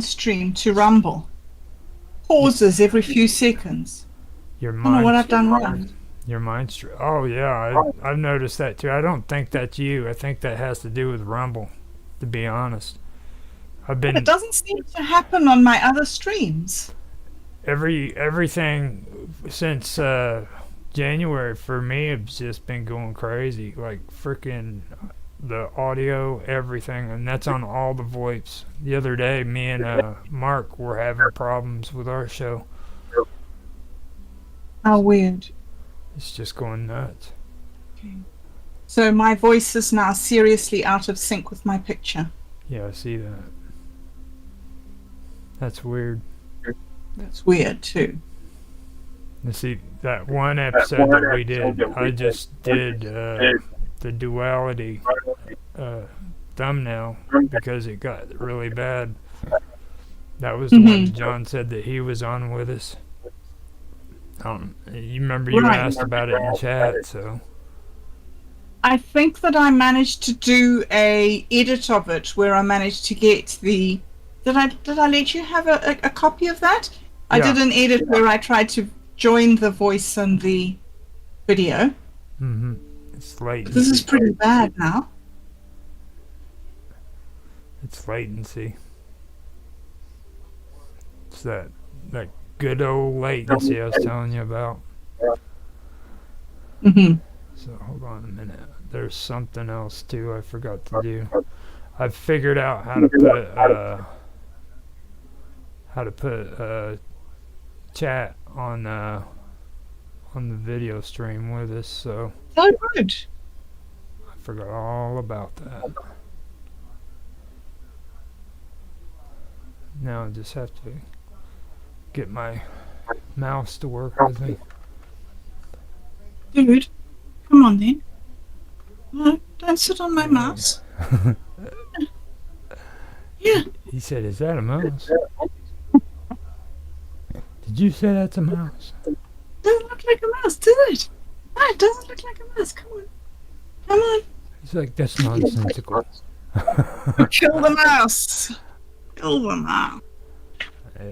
mind stream to rumble. Pauses every few seconds. Your I don't know what I've mind, done wrong. your mind. Oh yeah, I've noticed that too. I don't think that's you. I think that has to do with Rumble. To be honest, I've But it been doesn't seem to happen on my other streams. everything since January for me has just been going crazy. Like freaking the audio, everything, and that's on all the VoIPs. The other day, me and Mark were having problems with our show. How weird. It's just going nuts. Okay. So my voice is now seriously out of sync with my picture. Yeah, I see that. That's weird. That's weird too. You see, that one episode that we did, I just did the Duality thumbnail because it got really bad. That was the one John said that he was on with us. You remember you asked about it in chat, so. I think that I managed to do a edit of it where I managed to get the. Did I let you have a copy of that? I did an edit where I tried to join the voice and the video. Mm-hmm. It's latency. This is pretty bad now. It's latency. It's that good old latency I was telling you about. Mm-hmm. So hold on a minute. There's something else too I forgot to do. I've figured out how to put chat on the video stream with us. So Oh, good. I forgot all about that. Now I just have to get my mouse to work with me. Dude, come on then. No, don't sit on my mouse. Yeah. He said, "Is that a mouse?" Did you say that's a mouse? Doesn't look like a mouse, does it? No, it doesn't look like a mouse. Come on. Come on. He's like, "That's nonsensical." Kill the mouse. Kill the mouse.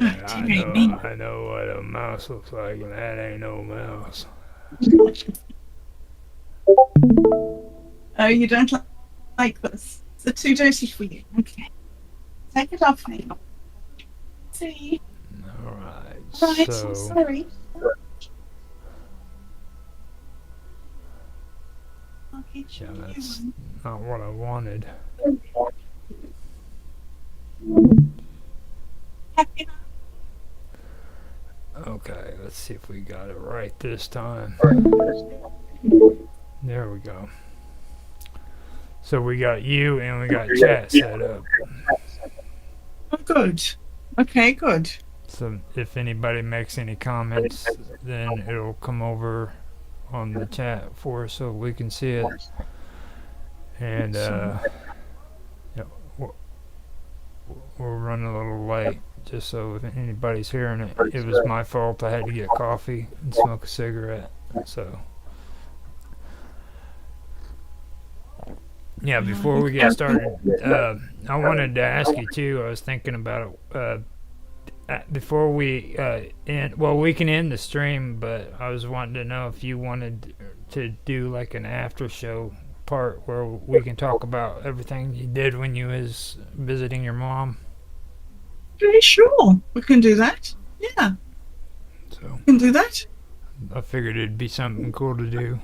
Yeah, I know what a mouse looks like, and that ain't no mouse. Oh, you don't like this. Is it too dirty for you? Okay. Take it off now. See? Alright, Right, so... sorry. I'll get you Yeah, a new that's one. not what I wanted. Happy now? Okay, let's see if we got it right this time. There we go. So we got you and we got chat set up. Oh, good. Okay, good. So if anybody makes any comments, then it'll come over on the chat for us so we can see it. And yeah, we're running a little late, just so if anybody's hearing it, it was my fault. I had to get coffee and smoke a cigarette. So yeah, before we get started, I wanted to ask you too. I was thinking about it. Before we end, well, we can end the stream, but I was wanting to know if you wanted to do like an after show part where we can talk about everything you did when you was visiting your mom. Okay, sure. We can do that. Yeah. So We can do that. I figured it'd be something cool to do.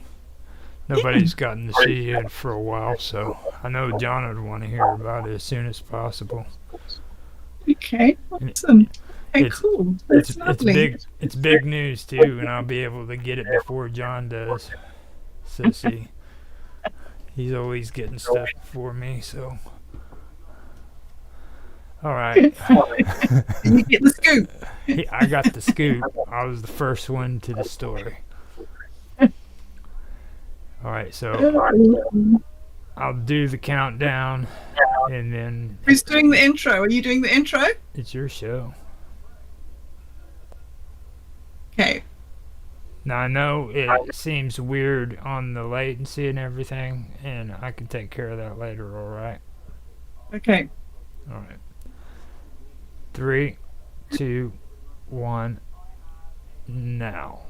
Nobody's gotten to see it for a while, so I know John would want to hear about it as soon as possible. Okay, awesome. Okay, It's- cool. That's lovely. It's big news too, and I'll be able to get it before John does. So see, he's always getting stuff before me. So, all right, You get the scoop. I got the scoop. I was the first one to the story. All right, so I'll do the countdown, and then Who's doing the intro? Are you doing the intro? it's your show. Okay. Now I know it seems weird on the latency and everything, and I can take care of that later. All right. Okay. All right. 3, 2, 1, now.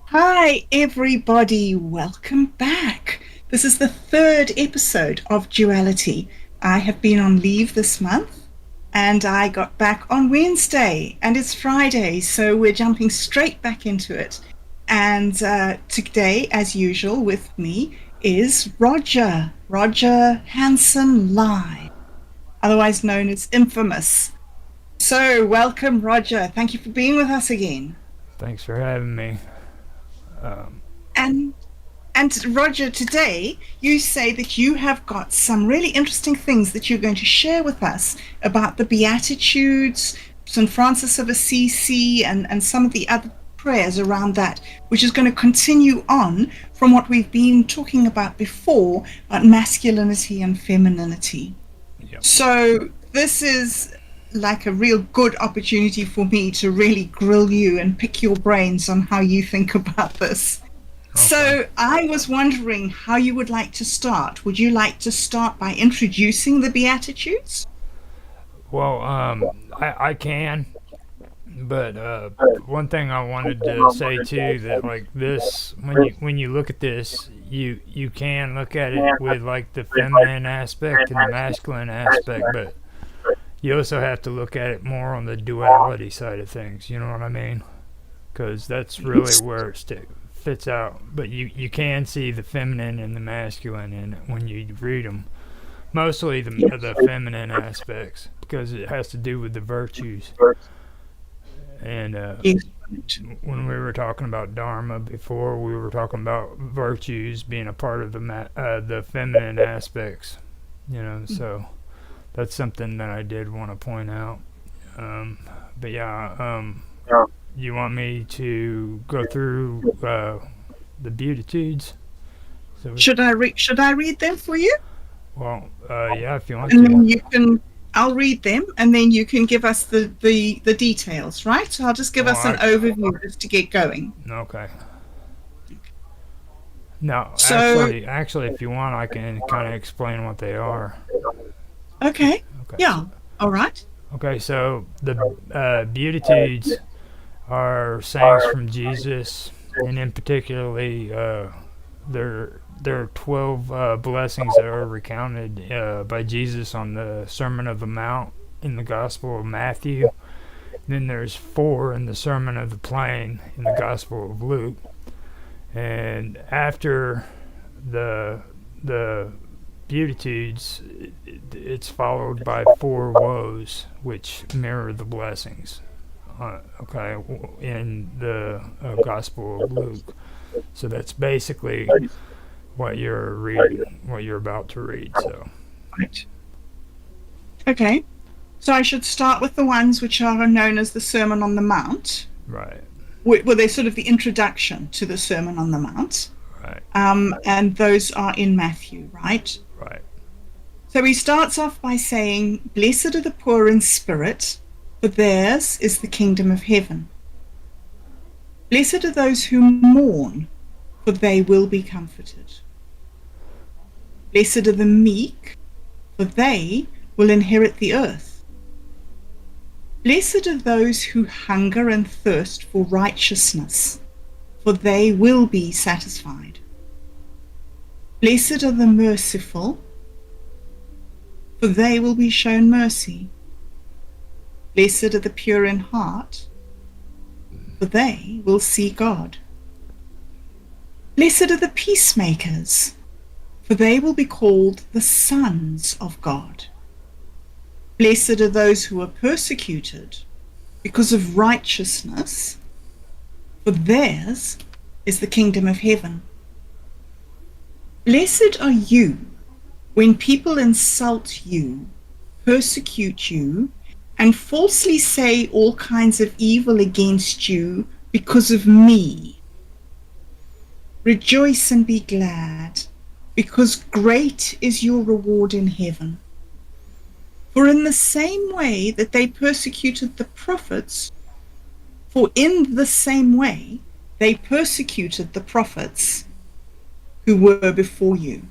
Hi, everybody. Welcome back. This is the third episode of Duality. I have been on leave this month and I got back on Wednesday and it's Friday, so we're jumping straight back into it. And today, as usual, with me is Roger Hanson Live, otherwise known as Infamous. So, welcome, Roger. Thank you for being with us again. Thanks for having me. And Roger, today you say that you have got some really interesting things that you're going to share with us about the Beatitudes, St. Francis of Assisi, and some of the other prayers around that, which is going to continue on from what we've been talking about before, about masculinity and femininity. Yep. So this is like a real good opportunity for me to really grill you and pick your brains on how you think about this. Okay. So I was wondering how you would like to start. Would you like to start by introducing the Beatitudes? Well, I can, but one thing I wanted to say too, that like this, when you look at this, you can look at it with like the feminine aspect and the masculine aspect, but you also have to look at it more on the duality side of things, you know what I mean? Because that's really where it fits out. But you can see the feminine and the masculine in it when you read them. Mostly the feminine aspects, because it has to do with the virtues. And when we were talking about Dharma before, we were talking about virtues being a part of the feminine aspects, you know, so that's something that I did want to point out. But yeah, you want me to go through the Beatitudes? So Should I read them for you? Well, yeah, if you want And to. then you can. I'll read them, and then you can give us the details, right? So I'll just give us an overview just to get going. Okay. No, So, actually, if you want, I can kind of explain what they are. Okay. Yeah. So, All right. okay, so the Beatitudes are sayings from Jesus, and in particularly, there are 12 blessings that are recounted by Jesus on the Sermon of the Mount in the Gospel of Matthew. Then there's 4 in the Sermon of the Plain in the Gospel of Luke. And after the Beatitudes, it's followed by 4 woes, which mirror the blessings. Okay, in the Gospel of Luke. So that's basically what you're reading, what you're about to read. So. Right. Okay. So I should start with the ones which are known as the Sermon on the Mount. Right. Well, they're sort of the introduction to the Sermon on the Mount. Right. And those are in Matthew, right? Right. So he starts off by saying, "Blessed are the poor in spirit, for theirs is the kingdom of heaven. Blessed are those who mourn, for they will be comforted. Blessed are the meek, for they will inherit the earth. Blessed are those who hunger and thirst for righteousness, for they will be satisfied. Blessed are the merciful, for they will be shown mercy. Blessed are the pure in heart, for they will see God. Blessed are the peacemakers, for they will be called the sons of God. Blessed are those who are persecuted because of righteousness, for theirs is the kingdom of heaven. Blessed are you when people insult you, persecute you, and falsely say all kinds of evil against you because of me. Rejoice and be glad, because great is your reward in heaven. For in the same way that they persecuted the prophets, who were before you.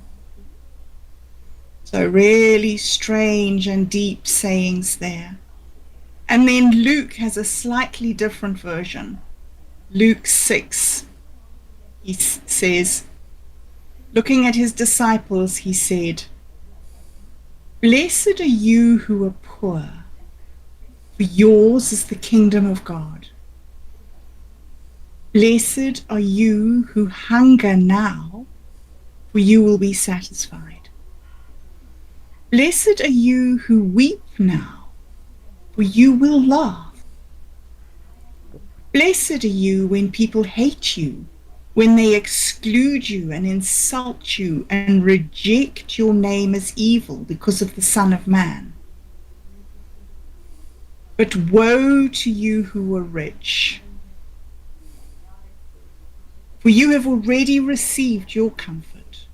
So really strange and deep sayings there. And then Luke has a slightly different version. Luke 6, he says, looking at his disciples, he said, "Blessed are you who are poor, for yours is the kingdom of God. Blessed are you who hunger now, for you will be satisfied. Blessed are you who weep now, for you will laugh. Blessed are you when people hate you, when they exclude you and insult you and reject your name as evil because of the Son of Man. But woe to you who are rich, for you have already received your comfort.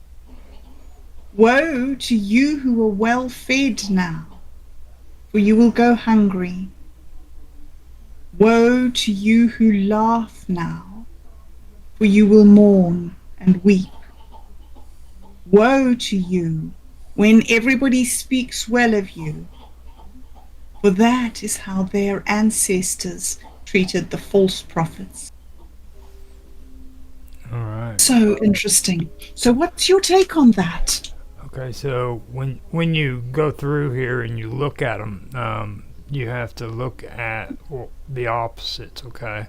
Woe to you who are well fed now, for you will go hungry. Woe to you who laugh now, for you will mourn and weep. Woe to you when everybody speaks well of you, for that is how their ancestors treated the false prophets." All right. So interesting. So what's your take on that? Okay, so when you go through here and you look at them, you have to look at the opposites. Okay,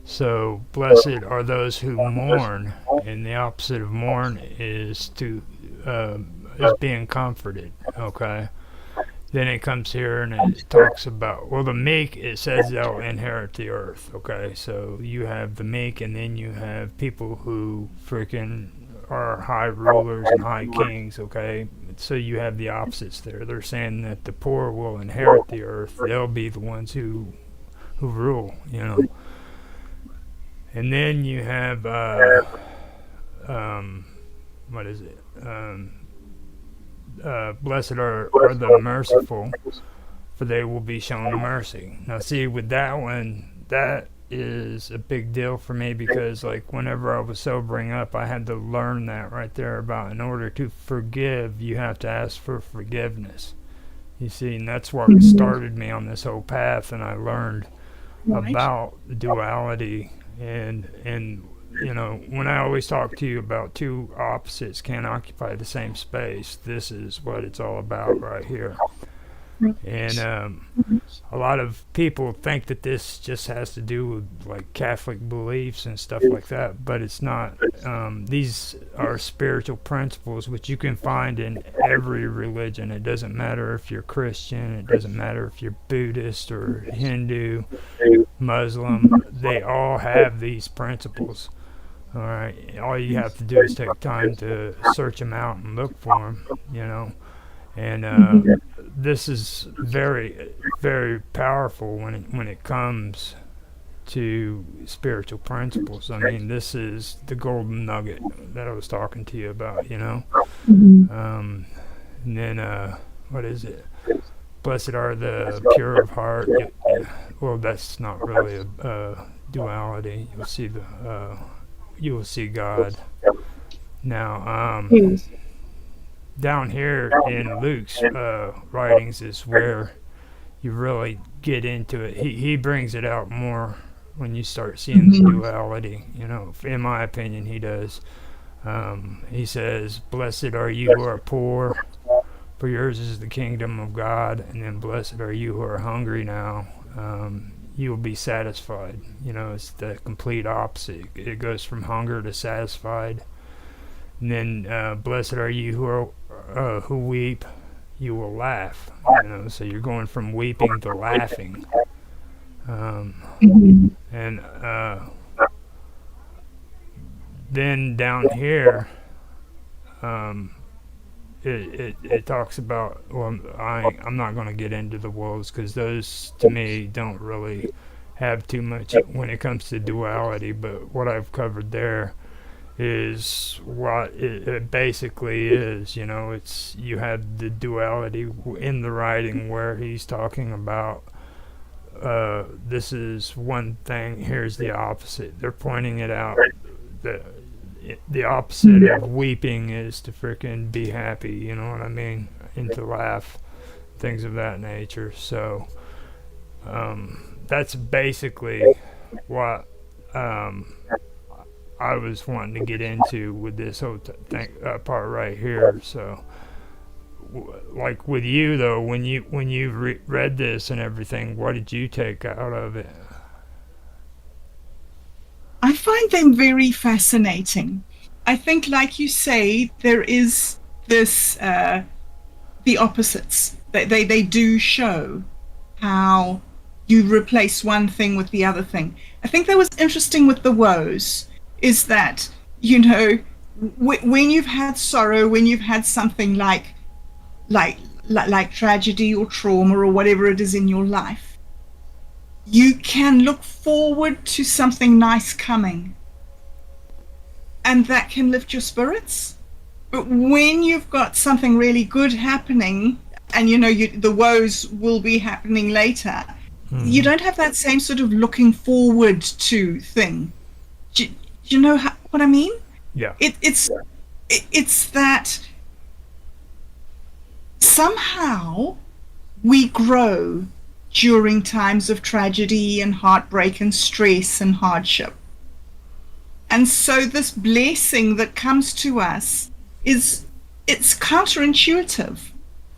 so blessed are those who mourn, and the opposite of mourn is being comforted. Okay, then it comes here and it talks about, well, the meek, it says they'll inherit the earth. Okay, so you have the meek, and then you have people who freaking are high rulers and high kings. Okay, so you have the opposites there. They're saying that the poor will inherit the earth. They'll be the ones who rule. And then you have what is it? Blessed are the merciful, for they will be shown mercy. Now, see, with that one, that is a big deal for me, because, like, whenever I was sobering up, I had to learn that right there about, in order to forgive, you have to ask for forgiveness. You see, and that's what started me on this whole path, and I learned about the duality, and when I always talk to you about two opposites can't occupy the same space, this is what it's all about right here. And a lot of people think that this just has to do with, like, Catholic beliefs and stuff like that, but it's not. These are spiritual principles which you can find in every religion. It doesn't matter if you're Christian, it doesn't matter if you're Buddhist or Hindu, Muslim, they all have these principles. All right, all you have to do is take time to search them out and look for them, and this is very, very powerful when it comes to spiritual principles. I mean, this is the golden nugget that I was talking to you about. And then what is it? Blessed are the pure of heart. Well, that's not really a duality. You will see God. Now, down here in Luke's writings is where you really get into it. He brings it out more when you start seeing the duality. In my opinion, he does. He says, "Blessed are you who are poor, for yours is the kingdom of God." And then, "Blessed are you who are hungry now, you will be satisfied." It's the complete opposite. It goes from hunger to satisfied. And then, "Blessed are you who weep, you will laugh." So you're going from weeping to laughing. And then down here, it talks about, well, I'm not going to get into the wolves, because those to me don't really have too much when it comes to duality, but what I've covered there is what it basically is. It's, you have the duality in the writing where he's talking about this is one thing, here's the opposite. They're pointing it out. The opposite of weeping is to freaking be happy, you know what I mean? and to laugh, things of that nature. So that's basically what I was wanting to get into with this whole part right here. So, like with you though, when you read this and everything, what did you take out of it? I find them very fascinating. I think, like you say, there is this the opposites. They do show how you replace one thing with the other thing. I think that was interesting with the woes is that, when you've had sorrow, when you've had something like tragedy or trauma or whatever it is in your life, you can look forward to something nice coming, and that can lift your spirits. But when you've got something really good happening, and the woes will be happening later, you don't have that same sort of looking forward to thing. Do you know what I mean? Yeah. It's that somehow we grow during times of tragedy and heartbreak and stress and hardship. And so this blessing that comes to us it's counterintuitive.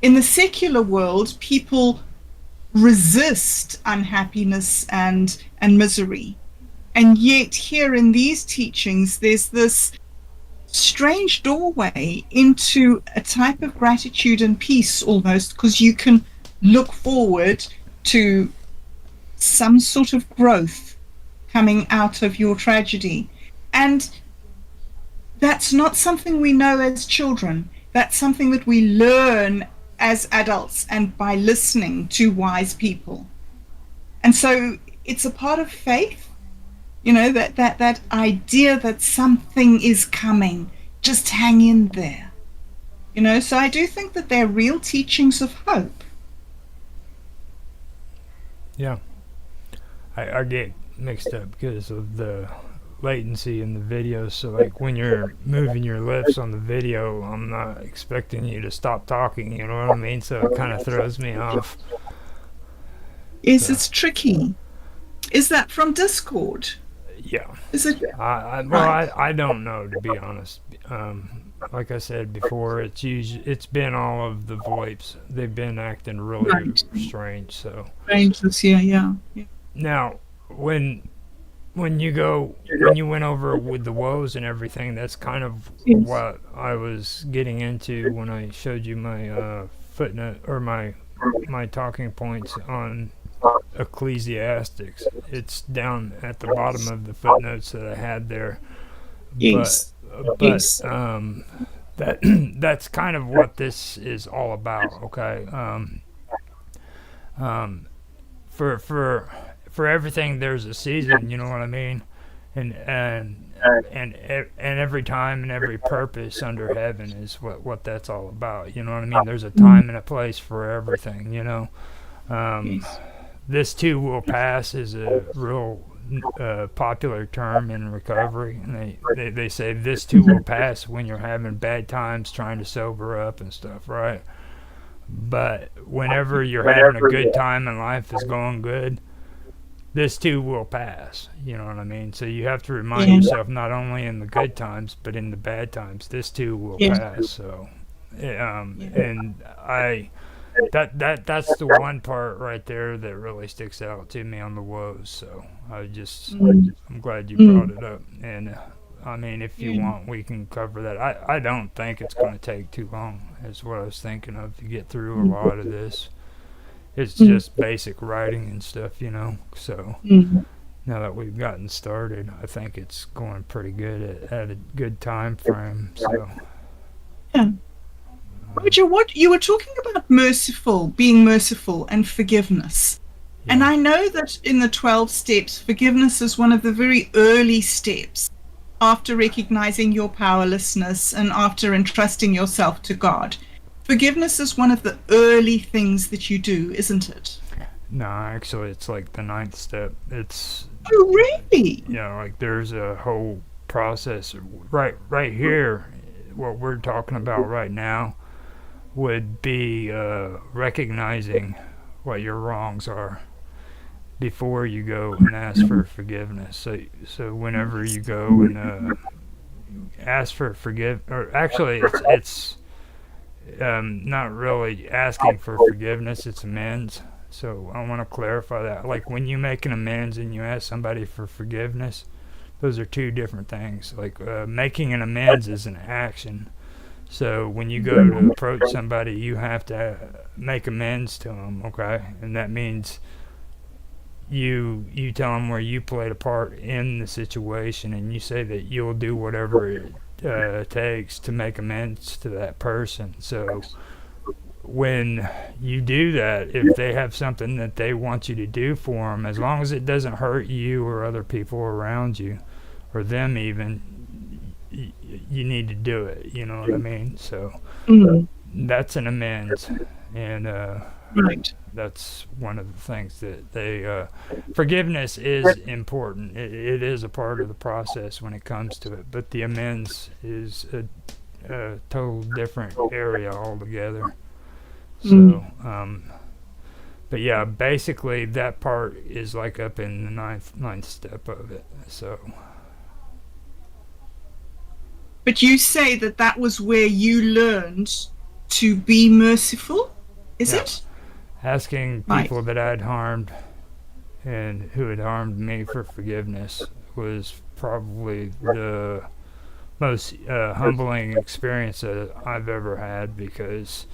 In the secular world, people resist unhappiness and misery. And yet here in these teachings, there's this strange doorway into a type of gratitude and peace almost, because you can look forward to some sort of growth coming out of your tragedy. And that's not something we know as children. That's something that we learn as adults and by listening to wise people. And so it's a part of faith, that idea that something is coming, just hang in there. So I do think that they're real teachings of hope. Yeah. I get mixed up because of the latency in the video, so like when you're moving your lips on the video, I'm not expecting you to stop talking, you know what I mean? So it kind of throws me off. Yes, so. It's tricky. Is that from Discord? Yeah. Is it? I don't know, to be honest. Like I said before, it's been all of the VoIPs. They've been acting really strange. So. Strange this year, yeah. Now, when you went over with the woes and everything, that's kind of what I was getting into when I showed you my footnote or my talking points on Ecclesiastics. It's down at the bottom of the footnotes that I had there. Yes. But that's kind of what this is all about. Okay. For everything there's a season, you know what I mean, and every time and every purpose under heaven is what that's all about. You know what I mean? There's a time and a place for everything. This too will pass is a real popular term in recovery, and they say this too will pass when you're having bad times trying to sober up and stuff, right? But whenever you're having a good time and life is going good, this too will pass, you know what I mean? So you have to remind yourself not only in the good times, but in the bad times, this too will pass. So, and that's the one part right there that really sticks out to me on the woes. So I'm glad you brought it up. And I mean, if you want, we can cover that. I don't think it's going to take too long, is what I was thinking of, to get through a lot of this. It's just basic writing and stuff, So now that we've gotten started, I think it's going pretty good at a good time frame. So yeah. Roger, what you were talking about being merciful and forgiveness. Yeah. And I know that in the 12 steps, forgiveness is one of the very early steps after recognizing your powerlessness and after entrusting yourself to God. Forgiveness is one of the early things that you do, isn't it? No, actually, it's like the 9th step. It's. Oh, really? Yeah, like there's a whole process right here. What we're talking about right now, would be recognizing what your wrongs are before you go and ask for forgiveness. So whenever you go and ask for or actually it's not really asking for forgiveness, it's amends. So I want to clarify that. Like when you make an amends and you ask somebody for forgiveness, those are two different things. Like making an amends is an action. So when you go to approach somebody, you have to make amends to them, okay? And that means you tell them where you played a part in the situation, and you say that you'll do whatever it takes to make amends to that person. So when you do that, if they have something that they want you to do for them, as long as it doesn't hurt you or other people around you, or them even, you need to do it. You know what I mean? So that's an amends, and Right. that's one of the things that they forgiveness is important. It is a part of the process when it comes to it, but the amends is a total different area altogether. So but yeah, basically that part is like up in the ninth step of it. So But you say that that was where you learned to be merciful, is yeah, it? asking Right. people that I'd harmed and who had harmed me for forgiveness was probably the most humbling experience that I've ever had, because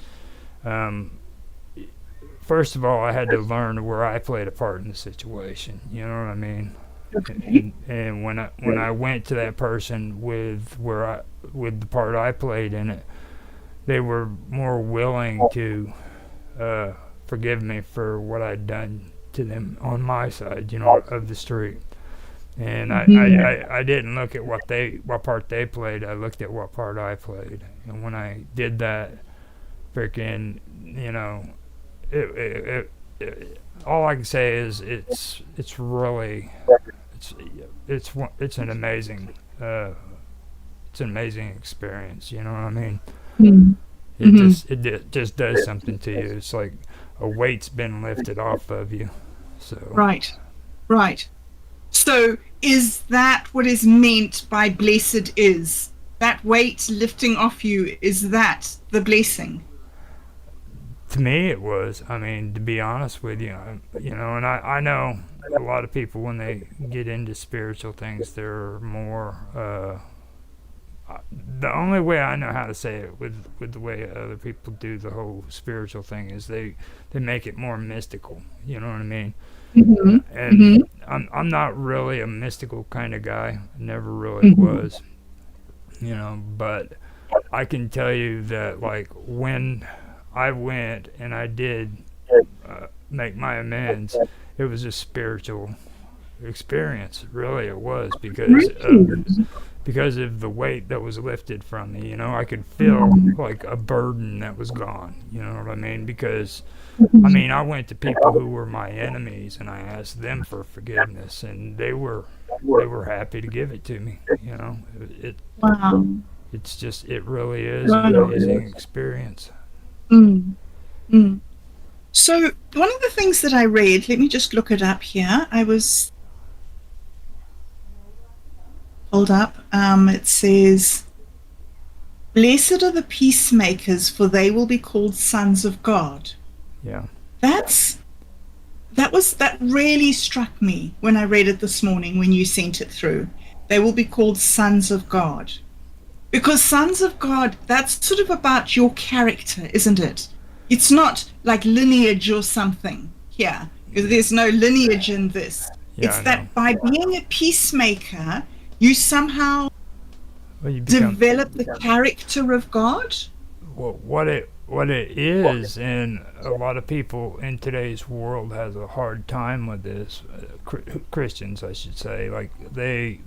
first of all, I had to learn where I played a part in the situation. You know what I mean? Okay. And when I went to that person with the part I played in it, they were more willing to forgive me for what I'd done to them on my side, of the street. And I didn't look at what part they played. I looked at what part I played. And when I did that, freaking, all I can say is it's really it's an amazing experience. You know what I mean? It just does something to you. It's like a weight's been lifted off of you. So Right. Right. So is that what is meant by blessed is? That weight lifting off you, is that the blessing? to me, it was. I mean, to be honest with you, and I know a lot of people when they get into spiritual things, they're more. The only way I know how to say it with the way other people do the whole spiritual thing is they make it more mystical. You know what I mean? And I'm not really a mystical kind of guy. Never really was. But I can tell you that, like, when I went and I did make my amends, it was a spiritual experience. Really, it was because of the weight that was lifted from me. I could feel like a burden that was gone. You know what I mean? Because I went to people who were my enemies and I asked them for forgiveness, and they were happy to give it to me. Wow. It's just, it really is an amazing experience. So one of the things that I read, let me just look it up here. Hold up. It says, "Blessed are the peacemakers, for they will be called sons of God." Yeah. That really struck me when I read it this morning when you sent it through. They will be called sons of God. Because sons of God, that's sort of about your character, isn't it? It's not like lineage or something here, because there's no lineage in this. Yeah, It's that by being a peacemaker, you somehow develop the character of God. Well, what it is, and a lot of people in today's world has a hard time with this. Christians, I should say, like they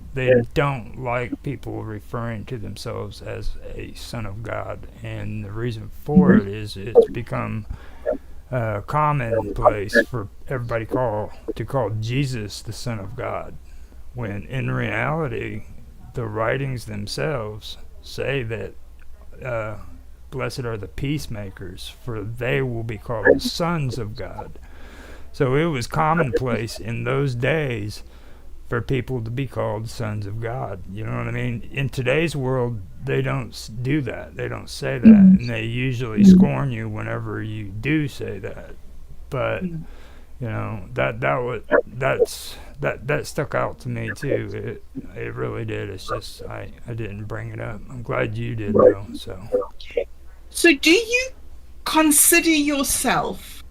don't like people referring to themselves as a son of God, and the reason for it is it's become commonplace for everybody to call Jesus the Son of God, when in reality the writings themselves say that blessed are the peacemakers, for they will be called the sons of God. So it was commonplace in those days for people to be called sons of God. You know what I mean? In today's world, they don't do that. They don't say that, and they usually scorn you whenever you do say that. But you know, that stuck out to me too. It really did. It's just I didn't bring it up. I'm glad you did though. So do you consider yourself,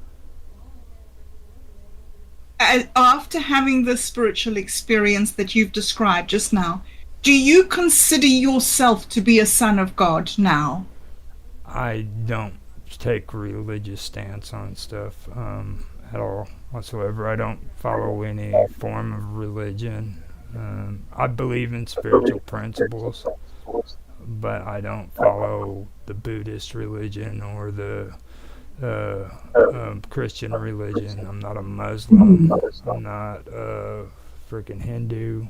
after having the spiritual experience that you've described just now, do you consider yourself to be a son of God now? I don't take religious stance on stuff at all whatsoever. I don't follow any form of religion. I believe in spiritual principles, but I don't follow the Buddhist religion or the Christian religion. I'm not a Muslim. I'm not a freaking Hindu.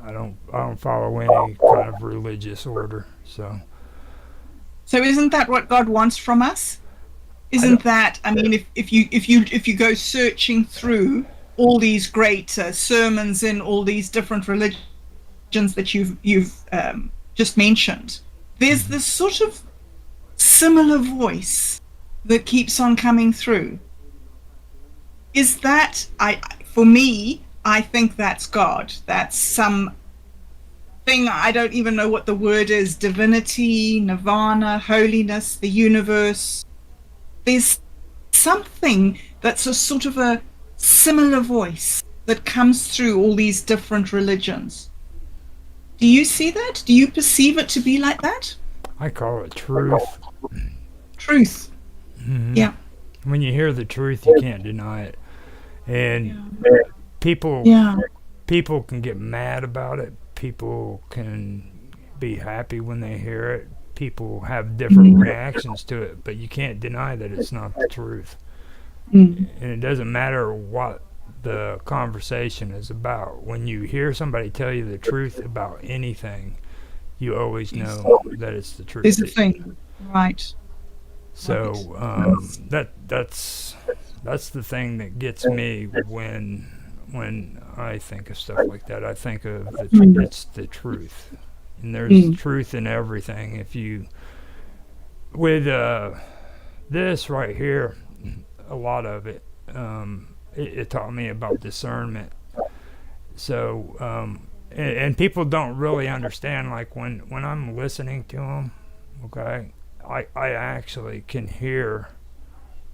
I don't follow any kind of religious order. So isn't that what God wants from us? Isn't that, I mean, if you go searching through all these great sermons in all these different religions that you've just mentioned, there's this sort of similar voice that keeps on coming through. Is that, for me, I think that's God. That's some thing, I don't even know what the word is, divinity, nirvana, holiness, the universe. There's something that's a sort of a similar voice that comes through all these different religions. Do you see that? Do you perceive it to be like that? I call it truth. Truth. Mm-hmm. Yeah. When you hear the truth, you can't deny it. And people can get mad about it. People can be happy when they hear it. People have different reactions to it, but you can't deny that it's not the truth. And it doesn't matter what the conversation is about. When you hear somebody tell you the truth about anything, you always know that it's the truth. It's a thing, right? So that's the thing that gets me when I think of stuff like that. I think of it's the truth, and there's truth in everything. If you with this right here, a lot of it, it taught me about discernment. So and people don't really understand, like when I'm listening to them, okay, I actually can hear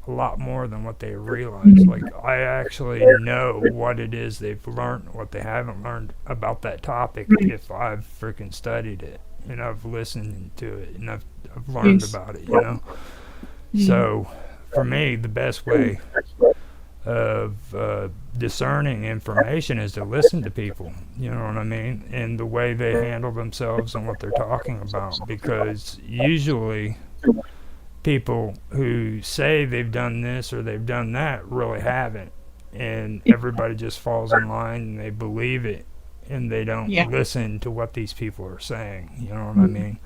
a lot more than what they realize. Like, I actually know what it is they've learned, what they haven't learned about that topic, if I've freaking studied it and I've listened to it and I've learned about it, you know. So for me, the best way of discerning information is to listen to people, you know what I mean, and the way they handle themselves and what they're talking about, because usually people who say they've done this or they've done that really haven't, and everybody just falls in line and they believe it and they don't listen to what these people are saying, you know what I mean.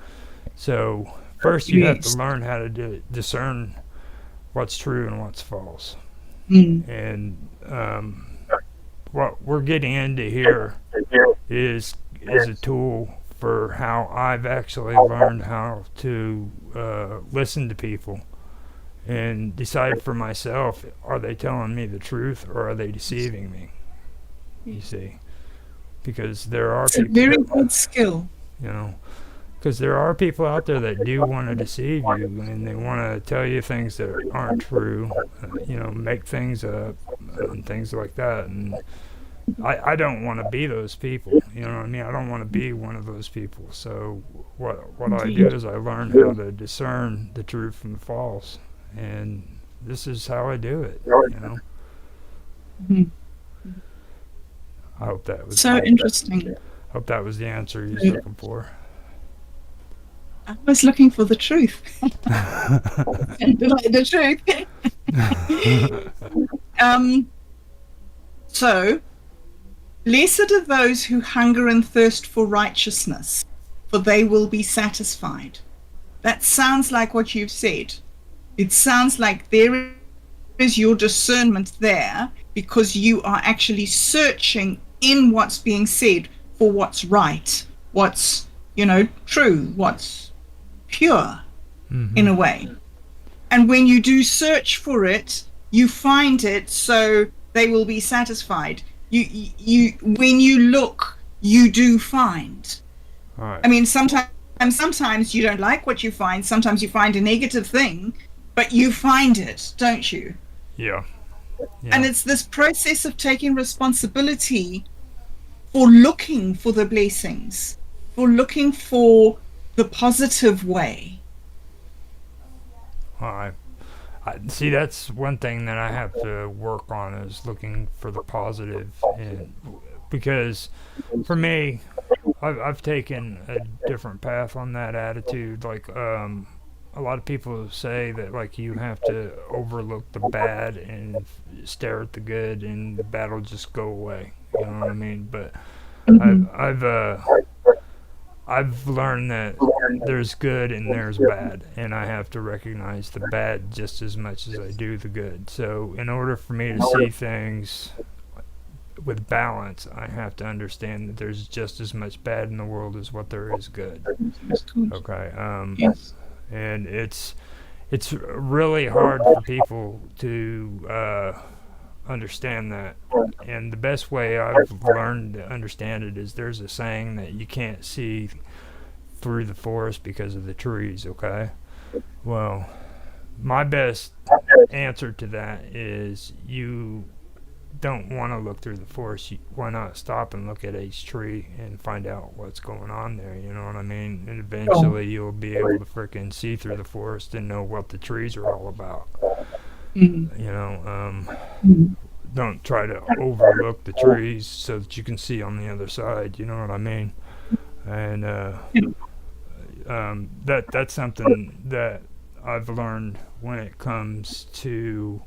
So first you have to learn how to discern what's true and what's false. And what we're getting into here is a tool for how I've actually learned how to listen to people and decide for myself, are they telling me the truth or are they deceiving me? You see, because there are people, a very good skill, you know, because there are people out there that do want to deceive you and they want to tell you things that aren't true, you know, make things up and things like that. And I don't want to be those people, you know what I mean? I don't want to be one of those people. So what I do is I learn how to discern the truth from the false, and this is how I do it, you know. I hope that was so interesting. Hope that was the answer you was looking for. I was looking for the truth. The truth. So, blessed are those who hunger and thirst for righteousness, for they will be satisfied. That sounds like what you've said. It sounds like there is your discernment there because you are actually searching in what's being said for what's right, what's, true, what's pure Mm-hmm. in a way. And when you do search for it, you find it, so they will be satisfied. When you look, you do find. All right. I mean, sometimes you don't like what you find. Sometimes you find a negative thing, but you find it, don't you? Yeah. Yeah. And it's this process of taking responsibility for looking for the blessings, for looking for the positive way. All right. See, that's one thing that I have to work on is looking for the positive, and because for me, I've taken a different path on that attitude. Like, a lot of people say that like you have to overlook the bad and stare at the good, and the bad will just go away. You know what I mean? But Mm-hmm. I've learned that there's good and there's bad, and I have to recognize the bad just as much as I do the good. So, in order for me to see things with balance, I have to understand that there's just as much bad in the world as what there is good. Okay. Yes. And it's really hard for people to understand that. And the best way I've learned to understand it is there's a saying that you can't see through the forest because of the trees, okay? Well, my best answer to that is you don't want to look through the forest. Why not stop and look at each tree and find out what's going on there? You know what I mean? And eventually you'll be able to freaking see through the forest and know what the trees are all about. Mm-hmm. You know, Mm-hmm. don't try to overlook the trees so that you can see on the other side. You know what I mean? And that's something that I've learned when it comes to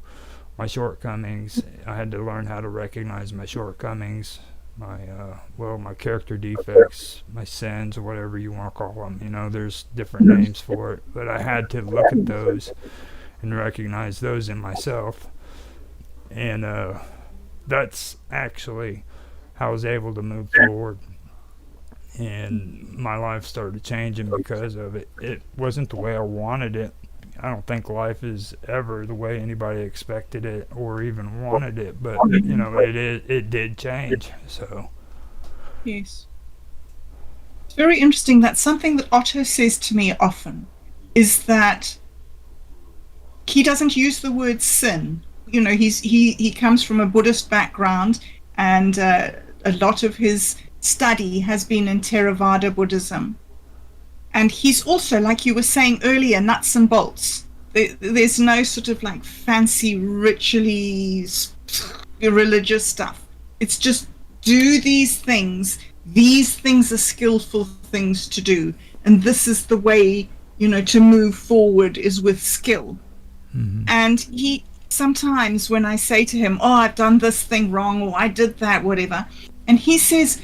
my shortcomings. I had to learn how to recognize my shortcomings, my character defects, my sins, or whatever you want to call them. You know, there's different names for it, but I had to look at those and recognize those in myself. And that's actually how I was able to move forward. And my life started changing because of it. It wasn't the way I wanted it. I don't think life is ever the way anybody expected it or even wanted it, but it did change. So Yes. It's very interesting. That's something that Otto says to me often, is that he doesn't use the word sin. He comes from a Buddhist background, and a lot of his study has been in Theravada Buddhism. And he's also, like you were saying earlier, nuts and bolts. There's no sort of like fancy ritually religious stuff. It's just do these things. These things are skillful things to do. And this is the way, to move forward is with skill. mm-hmm. And he sometimes when I say to him, oh, I've done this thing wrong, or I did that, whatever. And he says,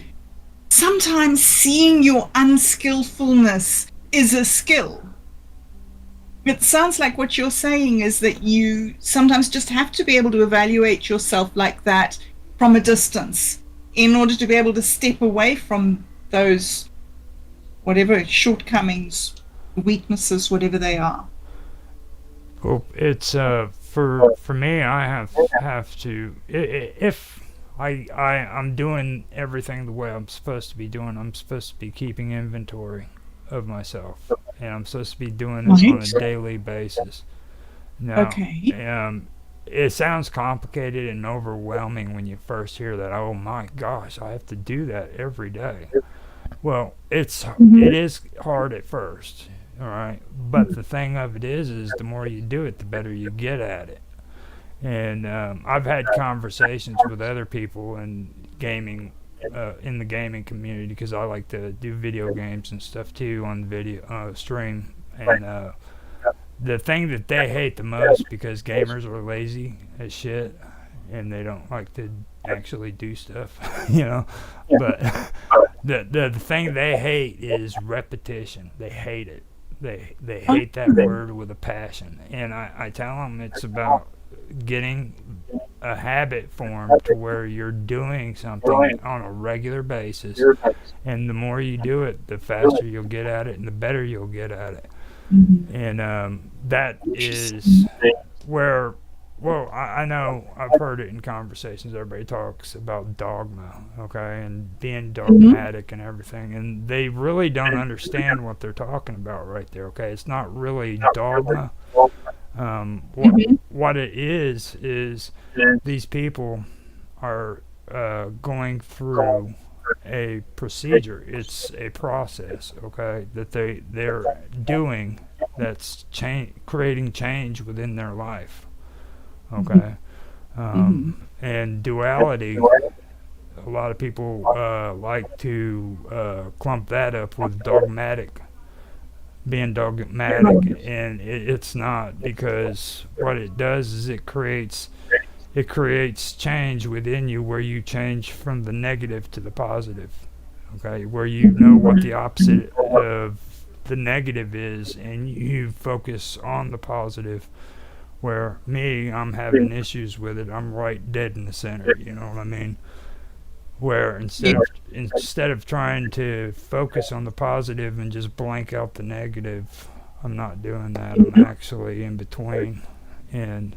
sometimes seeing your unskillfulness is a skill. It sounds like what you're saying is that you sometimes just have to be able to evaluate yourself like that from a distance in order to be able to step away from those, whatever shortcomings, weaknesses, whatever they are. Well, it's for me. I have to if I'm doing everything the way I'm supposed to be doing. I'm supposed to be keeping inventory of myself, and I'm supposed to be doing this on a daily basis. Now, Okay. It sounds complicated and overwhelming when you first hear that. Oh my gosh, I have to do that every day. Well, it is hard at first, all right. But the thing of it is the more you do it, the better you get at it. And I've had conversations with other people in gaming, in the gaming community, because I like to do video games and stuff too on video stream. And the thing that they hate the most, because gamers are lazy as shit and they don't like to actually do stuff, But the thing they hate is repetition. They hate it. They hate that word with a passion, and I tell them it's about getting a habit formed to where you're doing something on a regular basis, and the more you do it, the faster you'll get at it, and the better you'll get at it. And that is where, well, I know I've heard it in conversations. Everybody talks about dogma, okay, and being dogmatic and everything, and they really don't understand what they're talking about right there, okay? It's not really dogma. What it is these people are going through a procedure. It's a process, okay, that they're doing that's creating change within their life, okay. And duality, a lot of people like to clump that up with being dogmatic, and it's not, because what it does is it creates change within you, where you change from the negative to the positive, okay, where you know what the opposite of the negative is, and you focus on the positive. Where me, I'm having issues with it, I'm right dead in the center, you know what I mean? Where instead of trying to focus on the positive and just blank out the negative, I'm not doing that. I'm actually in between, and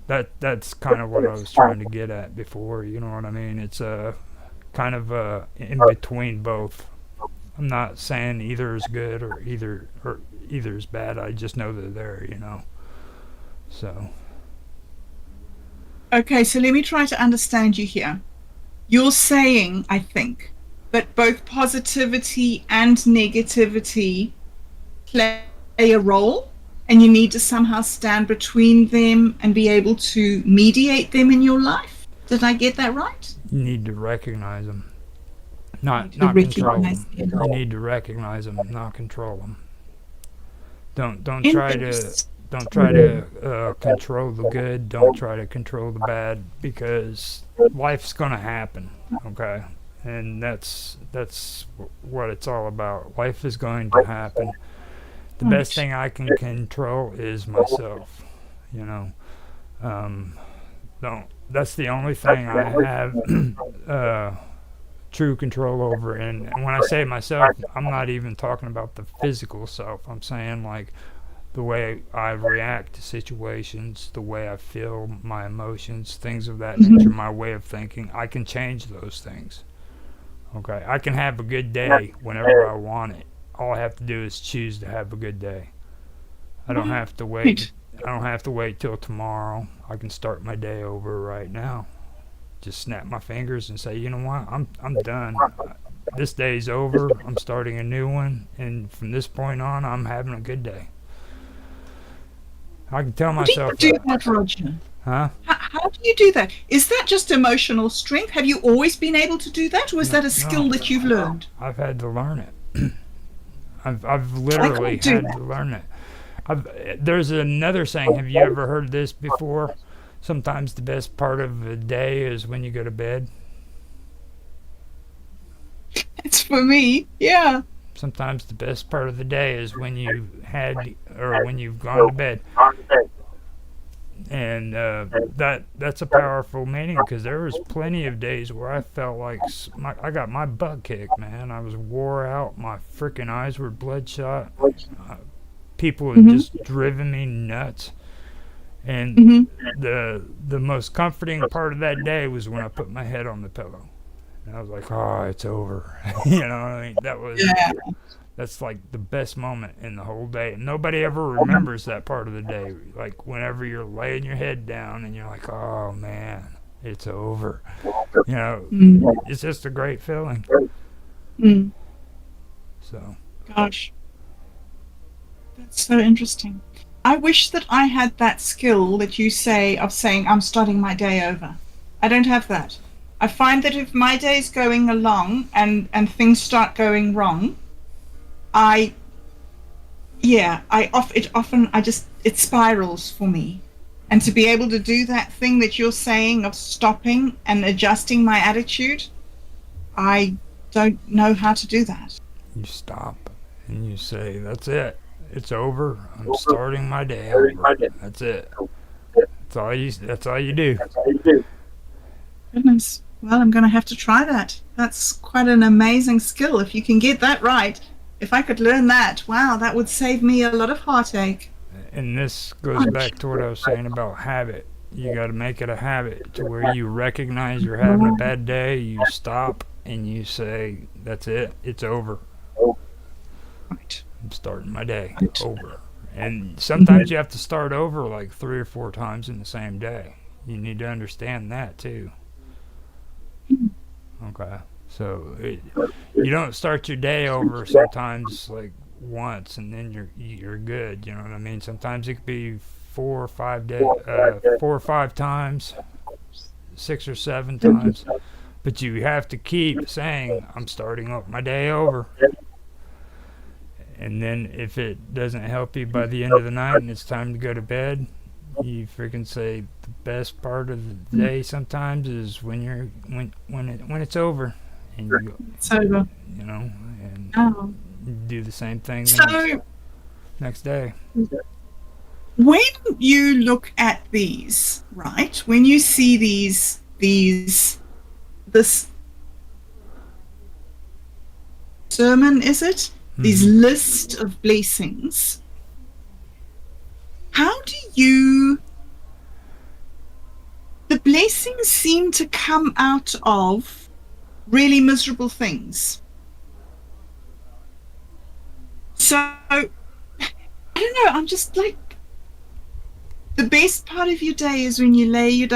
that's kind of what I was trying to get at before. You know what I mean? It's a kind of in between both. I'm not saying either is good or either is bad. I just know they're there. You know, so. Okay, so let me try to understand you here. You're saying, I think, that both positivity and negativity play a role, and you need to somehow stand between them and be able to mediate them in your life. Did I get that right? You need to recognize them, not control them. You need to recognize them, not control them. Don't try to control the good. Don't try to control the bad, because life's gonna happen, okay? And that's what it's all about. Life is going to happen. The best thing I can control is myself, you know. That's the only thing I have true control over. And when I say myself, I'm not even talking about the physical self. I'm saying, like, the way I react to situations, the way I feel, my emotions, things of that nature, my way of thinking. I can change those things. Okay, I can have a good day whenever I want it. All I have to do is choose to have a good day. I don't have to wait. I don't have to wait till tomorrow. I can start my day over right now. Just snap my fingers and say, you know what? I'm done. This day's over. I'm starting a new one, and from this point on, I'm having a good day. I can tell myself How do you do that, Roger? Huh? How do you do that? Is that just emotional strength? Have you always been able to do that, or is that a skill that you've learned? I've had to learn it. I've literally had to learn it. There's another saying. Have you ever heard this before? Sometimes the best part of the day is when you go to bed. It's for me, yeah. Sometimes the best part of the day is when when you've gone to bed. And that's a powerful meaning, because there was plenty of days where I felt like I got my butt kicked, man. I was wore out. My freaking eyes were bloodshot. People had just driven me nuts. And the most comforting part of that day was when I put my head on the pillow. And I was like, oh, it's over. You know what I mean? That's like the best moment in the whole day. And nobody ever remembers that part of the day. Like whenever you're laying your head down and you're like, oh man, it's over. You know, it's just a great feeling. So. Gosh. That's so interesting. I wish that I had that skill that you say of saying, I'm starting my day over. I don't have that. I find that if my day's going along and things start going wrong, it spirals for me. And to be able to do that thing that you're saying of stopping and adjusting my attitude, I don't know how to do that. You stop and you say, "That's it. It's over. I'm starting my day over. That's it. That's all you. That's all you do." Goodness. Well, I'm going to have to try that. That's quite an amazing skill. If you can get that right, if I could learn that, wow, that would save me a lot of heartache. And this goes back to what I was saying about habit. You got to make it a habit to where you recognize you're having a bad day, you stop, and you say, "That's it. It's over. Right. I'm starting my day over." And sometimes you have to start over like 3 or 4 times in the same day. You need to understand that too. Okay. So you don't start your day over sometimes like once and then you're good. You know what I mean? Sometimes it could be 4 or 5 times, 6 or 7 times. But you have to keep saying, "I'm starting up my day over." And then if it doesn't help you by the end of the night and it's time to go to bed, you freaking say the best part of the day sometimes is when it's over, and you go, It's over. you know, and Oh. do the same thing So the next day. when you look at these, right? When you see this sermon, is it? These list of blessings. How do you? The blessings seem to come out of really miserable things. So I don't know. I'm just like, the best part of your day is when you lay your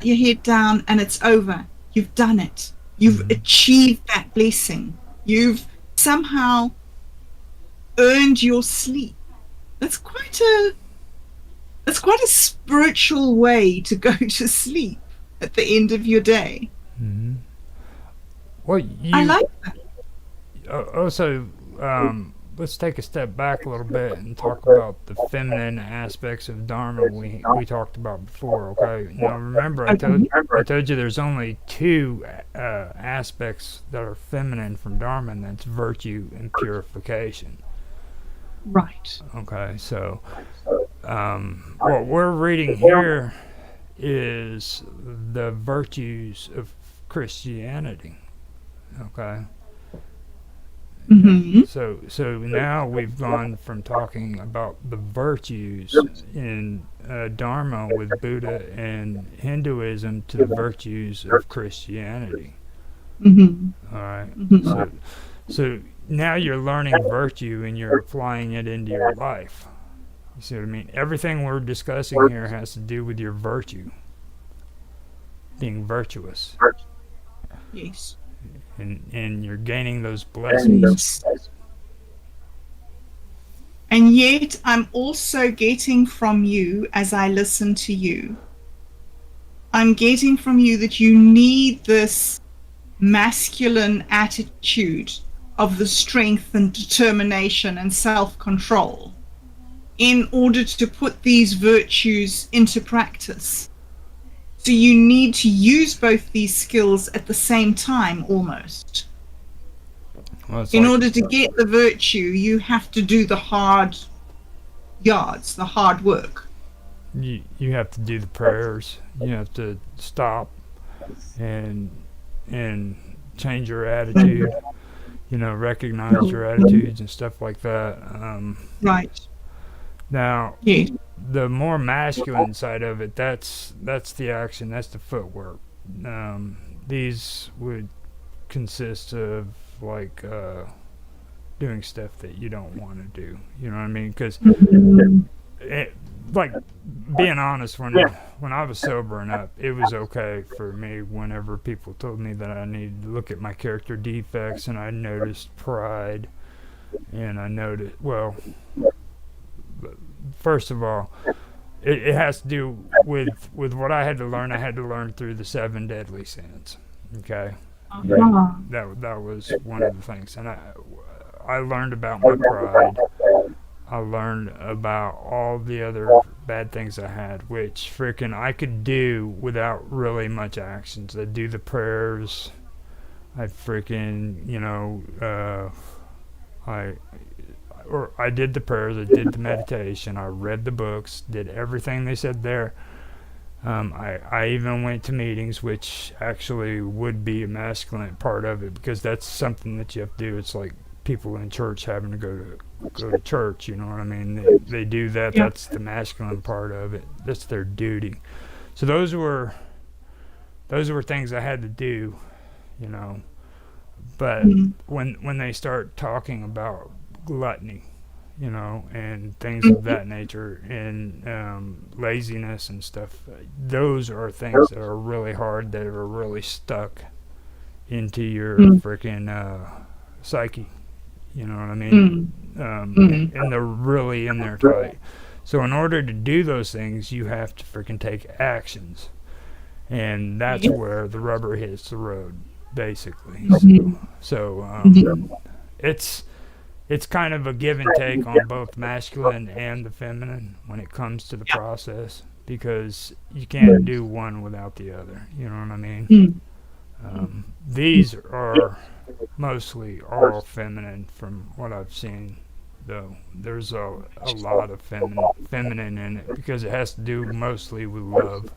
head down and it's over. You've done it. You've achieved that blessing. You've somehow earned your sleep. That's quite a spiritual way to go to sleep at the end of your day. Mm-hmm. Well, I like that. Also, let's take a step back a little bit and talk about the feminine aspects of Dharma we talked about before. Okay, now remember I told you there's only 2 aspects that are feminine from Dharma, and that's virtue and purification. Right. Okay, so what we're reading here is the virtues of Christianity. Okay. Mm-hmm. So now we've gone from talking about the virtues in Dharma with Buddha and Hinduism to the virtues of Christianity. Mm-hmm. All right. Mm-hmm. So now you're learning virtue and you're applying it into your life. You see what I mean? Everything we're discussing here has to do with your virtue, being virtuous. Yes. And you're gaining those blessings. And yet I'm also getting from you, as I listen to you, I'm getting from you that you need this masculine attitude of the strength and determination and self-control in order to put these virtues into practice. So you need to use both these skills at the same time, almost. Well, in order to get the virtue, you have to do the hard yards, the hard work. You have to do the prayers. You have to stop and change your attitude. You know, recognize your attitudes and stuff like that. Right. Now, Yeah. the more masculine side of it, that's the action, that's the footwork. These would consist of like doing stuff that you don't want to do. You know what I mean? Because, like, being honest, when I was sobering up, it was okay for me whenever people told me that I needed to look at my character defects, and I noticed pride, and I noticed, well, first of all, it has to do with what I had to learn. I had to learn through the 7 deadly sins. Okay, that was one of the things, and I learned about my pride. I learned about all the other bad things I had, which freaking I could do without really much actions. I'd do the prayers. I'd freaking, or I did the prayers, I did the meditation, I read the books, did everything they said there. I even went to meetings, which actually would be a masculine part of it, because that's something that you have to do. It's like people in church having to go to church. You know what I mean? They do that. Yeah. That's the masculine part of it. That's their duty. So those were things I had to do. You know, but Mm. when they start talking about gluttony, you know, and things of that nature, and laziness and stuff. Those are things that are really hard, that are really stuck into your Mm. freaking psyche. You know what I mean? Mm. Mm. And they're really in there tight. So in order to do those things, you have to freaking take actions, and that's Yeah. where the rubber hits the road, basically. Mhm. Mhm. It's it's kind of a give and take on both masculine and the feminine when it comes to the process, because you can't do one without the other. You know what I mean? Mm. These are mostly all feminine from what I've seen, though. There's a lot of feminine in it, because it has to do mostly with love,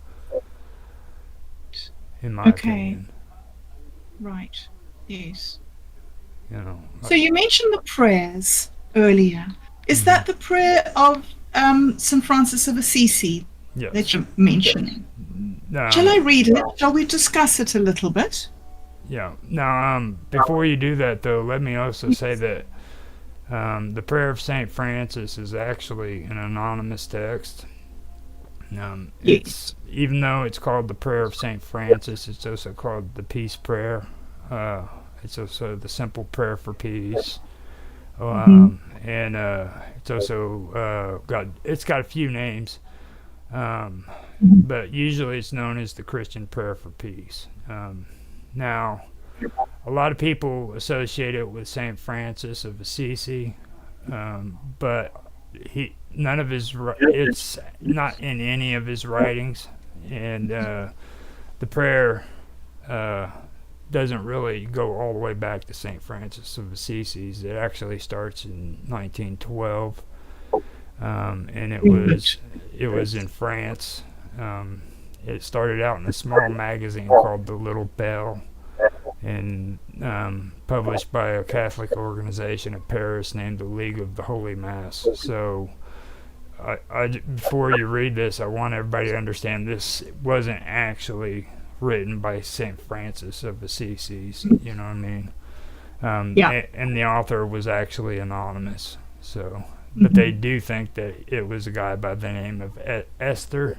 in my Okay. opinion. Right. Yes. You know, So you mentioned the prayers earlier. Is mhm. that the prayer of St. Francis of Assisi that Yes. you're mentioning? Shall I Um, read it? Shall we discuss it a little bit? yeah. Now, before you do that, though, let me also say that the prayer of Saint Francis is actually an anonymous text. Yes. It's, even though it's called the prayer of Saint Francis, it's also called the peace prayer. It's also the simple prayer for peace. Mm-hmm. And it's also got a few names, um, but usually it's known as the Christian prayer for peace. Now, a lot of people associate it with Saint Francis of Assisi, but none of it's not in any of his writings, and the prayer uh, doesn't really go all the way back to Saint Francis of Assisi. It actually starts in 1912, and it was in France. It started out in a small magazine called The Little Bell, and published by a Catholic organization in Paris named the League of the Holy Mass. So, before you read this, I want everybody to understand this wasn't actually written by Saint Francis of Assisi. You know what I mean? Yeah. And the author was actually anonymous. So, but they Mm-hmm. do think that it was a guy by the name of Esther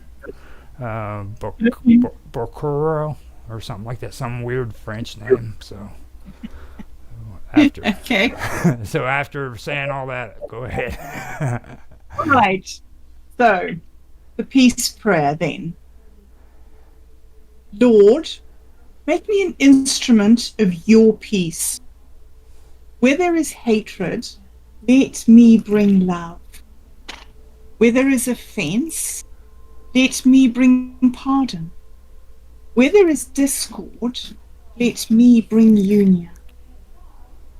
Bocoro or something like that, some weird French name. So after, Okay. so after saying all that, go ahead. All right. So the peace prayer then. Lord, make me an instrument of your peace. Where there is hatred, let me bring love. Where there is offense, let me bring pardon. Where there is discord, let me bring union.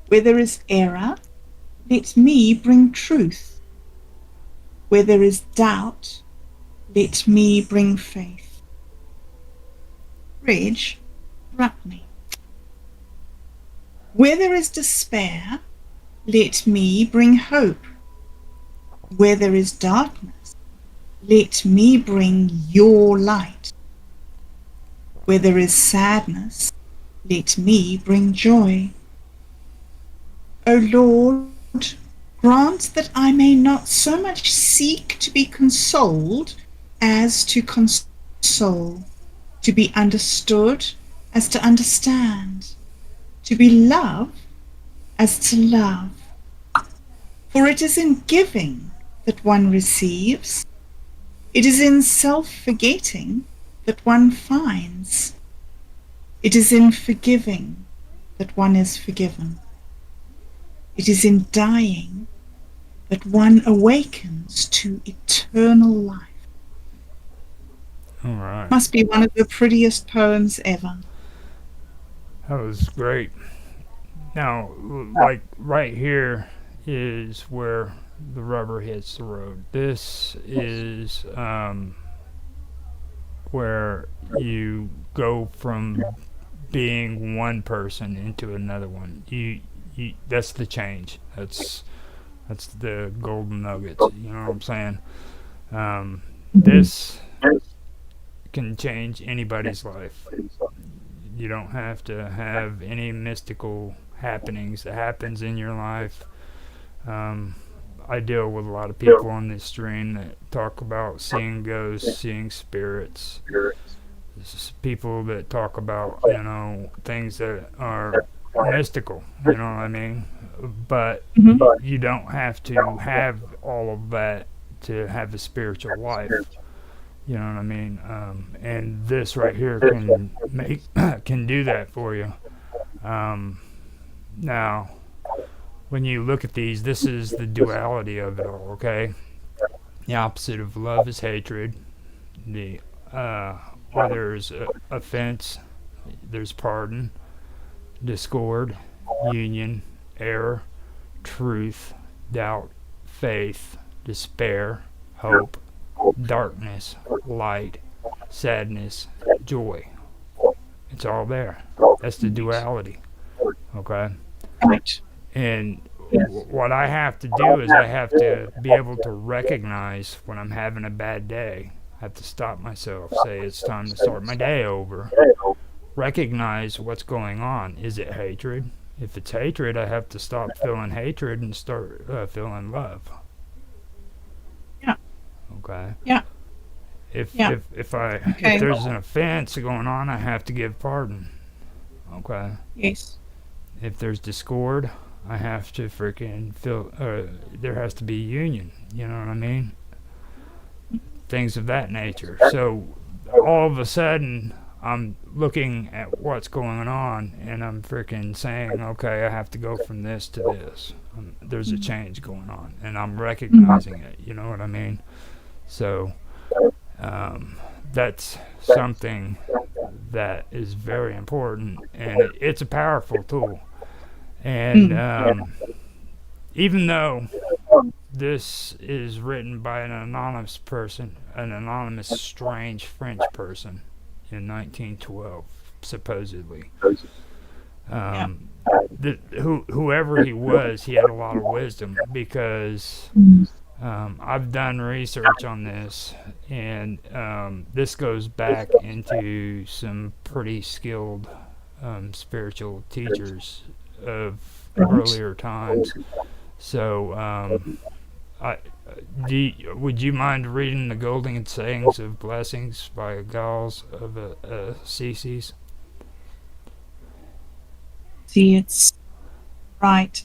Where there is error, let me bring truth. Where there is doubt, let me bring faith. Reg, wrap me. Where there is despair, let me bring hope. Where there is darkness, let me bring your light. Where there is sadness, let me bring joy. O Lord, grant that I may not so much seek to be consoled as to console, to be understood as to understand, to be loved as to love. For it is in giving that one receives, it is in self-forgetting that one finds, it is in forgiving that one is forgiven. It is in dying that one awakens to eternal life. All right, Must be one of the prettiest poems ever. that was great. Now, like right here, is where the rubber hits the road. This is where you go from being one person into another one. That's the change. That's the golden nuggets. You know what I'm saying? This can change anybody's life. You don't have to have any mystical happenings that happens in your life. I deal with a lot of people on this stream that talk about seeing ghosts, seeing spirits. People that talk about, things that are mystical, you know what I mean? But you don't have to have all of that to have a spiritual life. You know what I mean? And this right here can do that for you. Now, when you look at these, this is the duality of it all, okay? The opposite of love is hatred. Where there's offense, there's pardon, discord, union, error, truth, doubt, faith, despair, hope, darkness, light, sadness, joy. It's all there. That's the duality, okay? Right. And what I have to do is I have to be able to recognize when I'm having a bad day. I have to stop myself, say it's time to start my day over. Recognize what's going on. Is it hatred? If it's hatred, I have to stop feeling hatred and start feeling love. Yeah. Okay. Yeah. If there's an offense going on, I have to give pardon. Okay. Yes. If there's discord, I have to freaking feel. There has to be union. You know what I mean? Things of that nature. So all of a sudden, I'm looking at what's going on, and I'm freaking saying, okay, I have to go from this to this. There's a change going on, and I'm recognizing it. You know what I mean? So that's something that is very important, and it's a powerful tool. And even though this is written by an anonymous person, an anonymous strange French person in 1912, supposedly. Whoever he was, he had a lot of wisdom, because I've done research on this, and this goes back into some pretty skilled spiritual teachers of earlier times. So, would you mind reading the Golden Sayings of Blessings by Gauls of Assisi? See, it's right.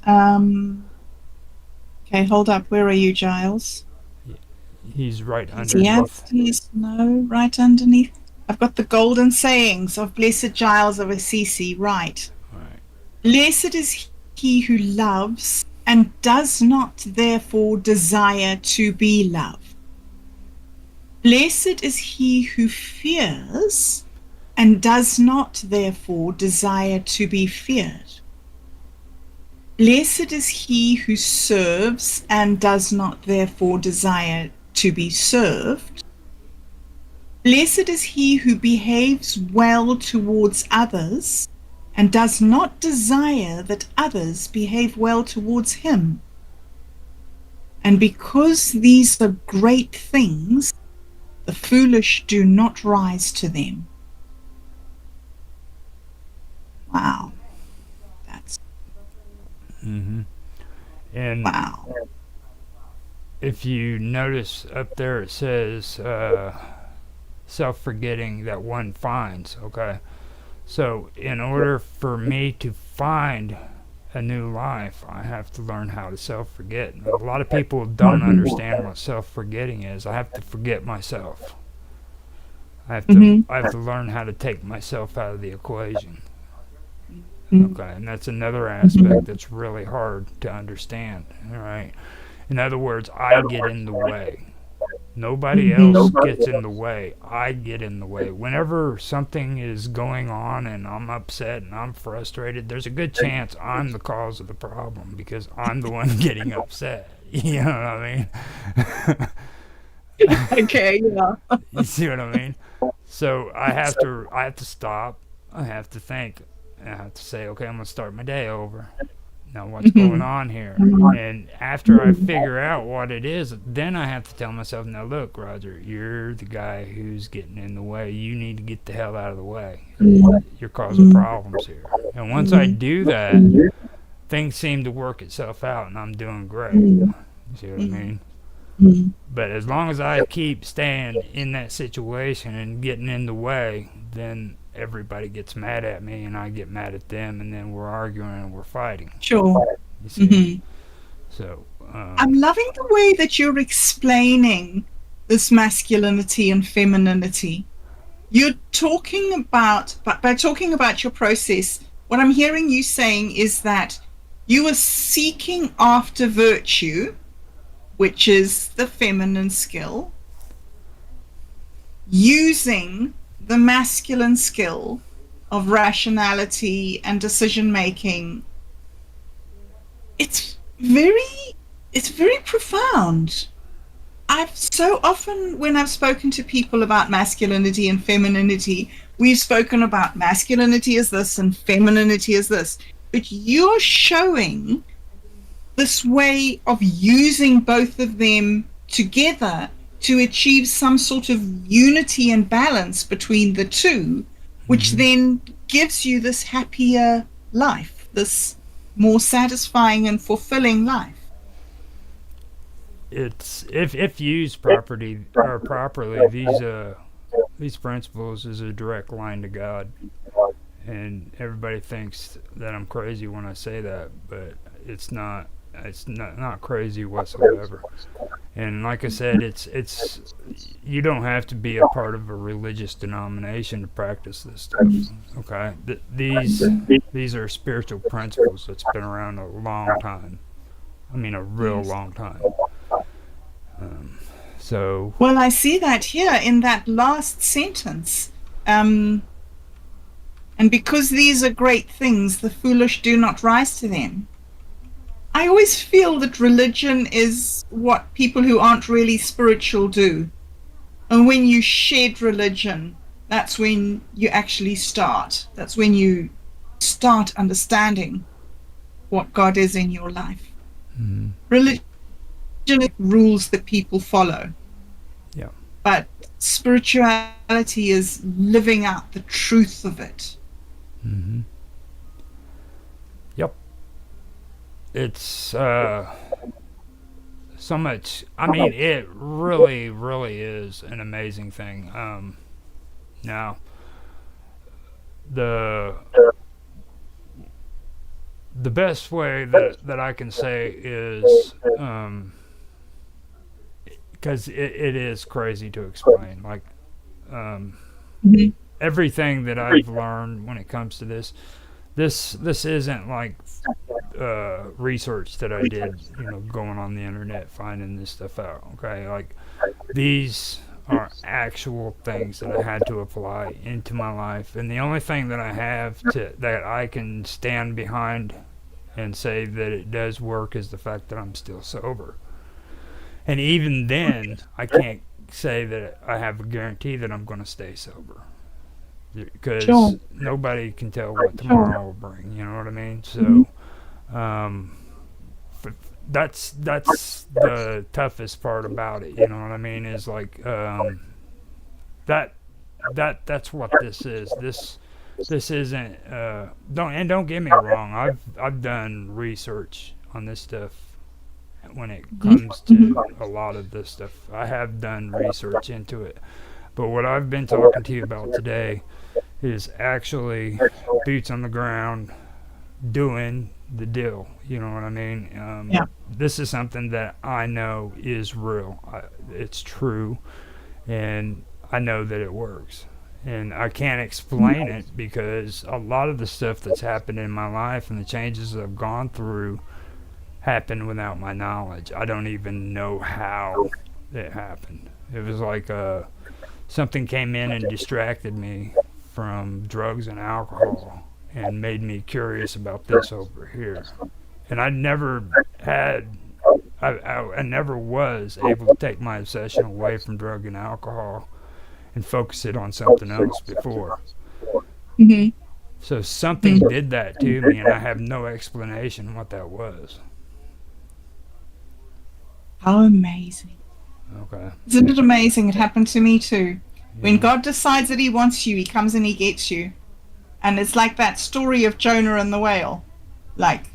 Okay, hold up. Where are you, Giles? He's right underneath. Yes, no, right underneath. I've got the Golden Sayings of Blessed Giles of Assisi. Right. Blessed is he who loves and does not therefore desire to be loved. Blessed is he who fears and does not therefore desire to be feared. Blessed is he who serves and does not therefore desire to be served. Blessed is he who behaves well towards others and does not desire that others behave well towards him. And because these are great things, the foolish do not rise to them. Wow. That's... Mm-hmm. And wow. If you notice up there, it says self-forgetting that one finds, okay? So in order for me to find a new life, I have to learn how to self-forget. A lot of people don't understand what self-forgetting is. I have to forget myself. I have to learn how to take myself out of the equation. Okay, and that's another aspect that's really hard to understand, all right? In other words, I get in the way. Nobody else gets in the way. I get in the way. Whenever something is going on and I'm upset and I'm frustrated, there's a good chance I'm the cause of the problem because I'm the one getting upset. You know what I mean? Okay, yeah. You see what I mean? So I have to stop. I have to think. I have to say, okay, I'm gonna start my day over. Now what's going Mhm. on here? And after I figure out what it is, then I have to tell myself, now look, Roger, you're the guy who's getting in the way. You need to get the hell out of the way. You're causing problems here. And once I do that, things seem to work itself out, and I'm doing great. You see what I mean? But as long as I keep staying in that situation and getting in the way, then everybody gets mad at me and I get mad at them, and then we're arguing and we're fighting. Sure. You see? So, I'm loving the way that you're explaining this masculinity and femininity. You're talking about, but by talking about your process, what I'm hearing you saying is that you are seeking after virtue, which is the feminine skill, using the masculine skill of rationality and decision making. It's very it's very profound. I've so often, when I've spoken to people about masculinity and femininity, we've spoken about masculinity as this and femininity as this, but you're showing this way of using both of them together to achieve some sort of unity and balance between the two, which then gives you this happier life, this more satisfying and fulfilling life. it's if used properly, these principles is a direct line to God. And everybody thinks that I'm crazy when I say that, but it's not. It's not crazy whatsoever. And like I said, it's you don't have to be a part of a religious denomination to practice this stuff. Okay, these are spiritual principles that's been around a long time. I mean, a real long time. So Well, I see that here in that last sentence. And because these are great things, the foolish do not rise to them. I always feel that religion is what people who aren't really spiritual do. And when you shed religion, that's when you actually start. That's when you start understanding what God is in your life. Religion is rules that people follow. yeah, But spirituality is living out the truth of it. yep. It's so much. I mean, it really is an amazing thing. Now the the best way that I can say is because it is crazy to explain. Like Mhm. everything that I've learned when it comes to this isn't like research that I did, going on the internet finding this stuff out. Okay, like these are actual things that I had to apply into my life, and the only thing that I have that I can stand behind and say that it does work is the fact that I'm still sober. And even then, I can't say that I have a guarantee that I'm going to stay sober because Sure. nobody can tell what tomorrow will bring. You know what I mean? So that's the toughest part about it. You know what I mean? Is like that's what this is. This isn't. Don't get me wrong. I've done research on this stuff. When it comes to a lot of this stuff, I have done research into it. But what I've been talking to you about today is actually boots on the ground, doing the deal. You know what I mean? Yeah. This is something that I know is real. It's true, and I know that it works. And I can't explain it because a lot of the stuff that's happened in my life and the changes I've gone through happened without my knowledge. I don't even know how it happened. It was like something came in and distracted me from drugs and alcohol and made me curious about this over here. And I never had, I never was able to take my obsession away from drug and alcohol and focus it on something else before. Mhm. So something did that to me, and I have no explanation what that was. How amazing. Okay. Isn't it amazing? It happened to me too. When Yeah. God decides that he wants you, he comes and he gets you. And it's like that story of Jonah and the whale. Like,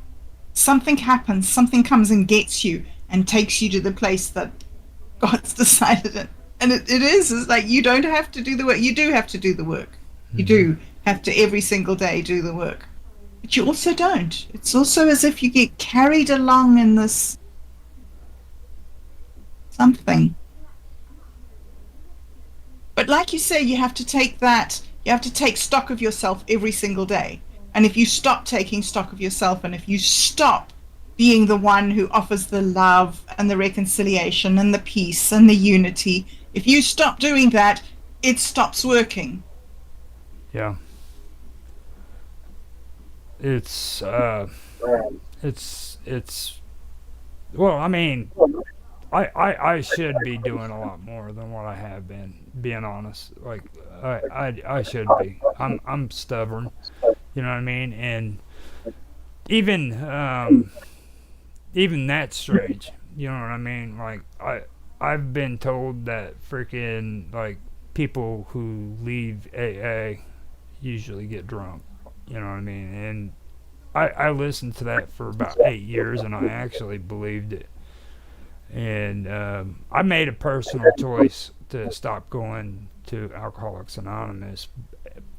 something happens, something comes and gets you and takes you to the place that God's decided it. And it is, it's like you don't have to do the work. You do have to do the work. You Mm-hmm. do have to every single day do the work. But you also don't. It's also as if you get carried along in this something. But like you say, you have to take that, you have to take stock of yourself every single day. And if you stop taking stock of yourself, and if you stop being the one who offers the love and the reconciliation and the peace and the unity, if you stop doing that, it stops working. Yeah. It's it's well, I mean, I should be doing a lot more than what I have been, being honest. Like I should be. I'm stubborn, you know what I mean? And even even that's strange. You know what I mean? Like I've been told that freaking like people who leave AA usually get drunk. You know what I mean? And I listened to that for about 8 years, and I actually believed it. And I made a personal choice to stop going to Alcoholics Anonymous,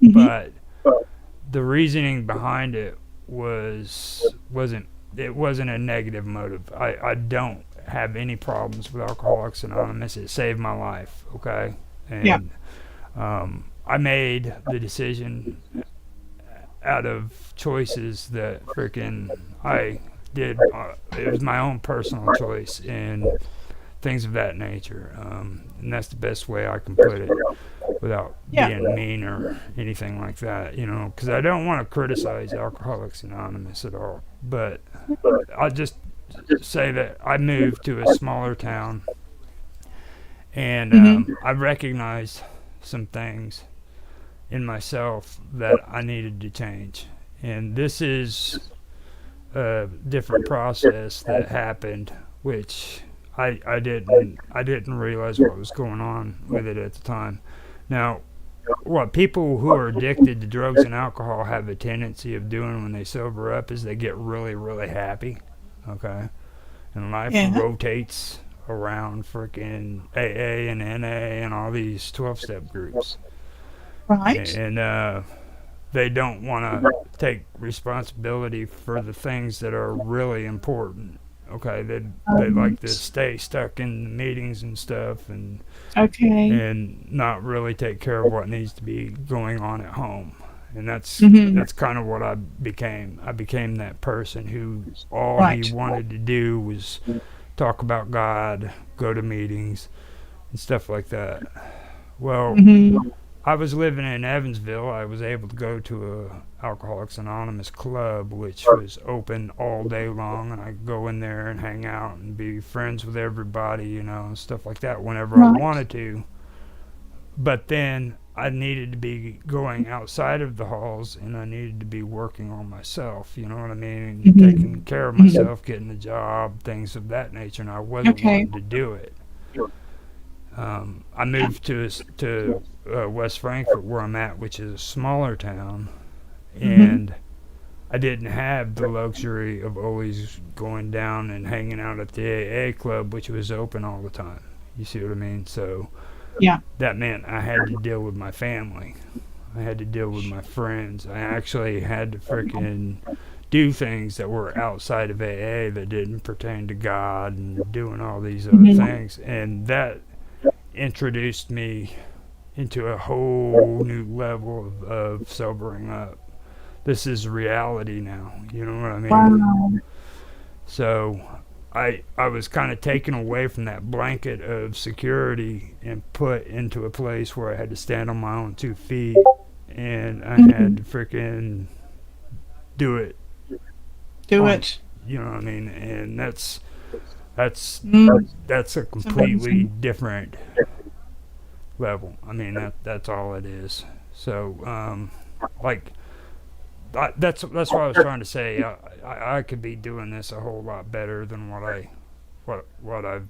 Mm-hmm. but the reasoning behind it wasn't it wasn't a negative motive. I don't have any problems with Alcoholics Anonymous. It saved my life. Okay, Yeah. and I made the decision out of choices that freaking I did. It was my own personal choice and things of that nature. And that's the best way I can put it without Yeah. being mean or anything like that, you know, because I don't want to criticize Alcoholics Anonymous at all. But I'll just say that I moved to a smaller town, and Mm-hmm. I recognized some things in myself that I needed to change. And this is a different process that happened, which I didn't realize what was going on with it at the time. Now, what people who are addicted to drugs and alcohol have a tendency of doing when they sober up is they get really happy, okay? And life Yeah. rotates around freaking AA and NA and all these 12-step groups. Right. And they don't want to take responsibility for the things that are really important. Okay, they like to stay stuck in the meetings and stuff, Okay. and not really take care of what needs to be going on at home. And Mm-hmm. that's kind of what I became. I became that person who all he Right. wanted to do was talk about God, go to meetings, and stuff like that. Well, Mm-hmm. I was living in Evansville. I was able to go to a Alcoholics Anonymous club, which was open all day long, and I could go in there and hang out and be friends with everybody, you know, and stuff like that whenever I Right. wanted to. But then I needed to be going outside of the halls, and I needed to be working on myself, you know what I mean? Mm-hmm. Taking care of Mm-hmm. myself, getting a job, things of that nature, and I wasn't Okay. wanting to do it. I moved to West Frankfort, where I'm at, which is a smaller town, Mm-hmm. and I didn't have the luxury of always going down and hanging out at the AA club, which was open all the time. You see what I mean? So Yeah. that meant I had to deal with my family. I had to deal with my friends. I actually had to freaking do things that were outside of AA that didn't pertain to God and doing all these other Mm-hmm. things. And that introduced me into a whole new level of sobering up. This is reality now. You know what I mean? Wow. So I was kind of taken away from that blanket of security and put into a place where I had to stand on my own 2 feet, and I had to freaking do it Do on, it. you know what I mean? And that's Mm, that's a it's completely amazing. different level. I mean, that's all it is. So, like, that's what I was trying to say. I could be doing this a whole lot better than what I've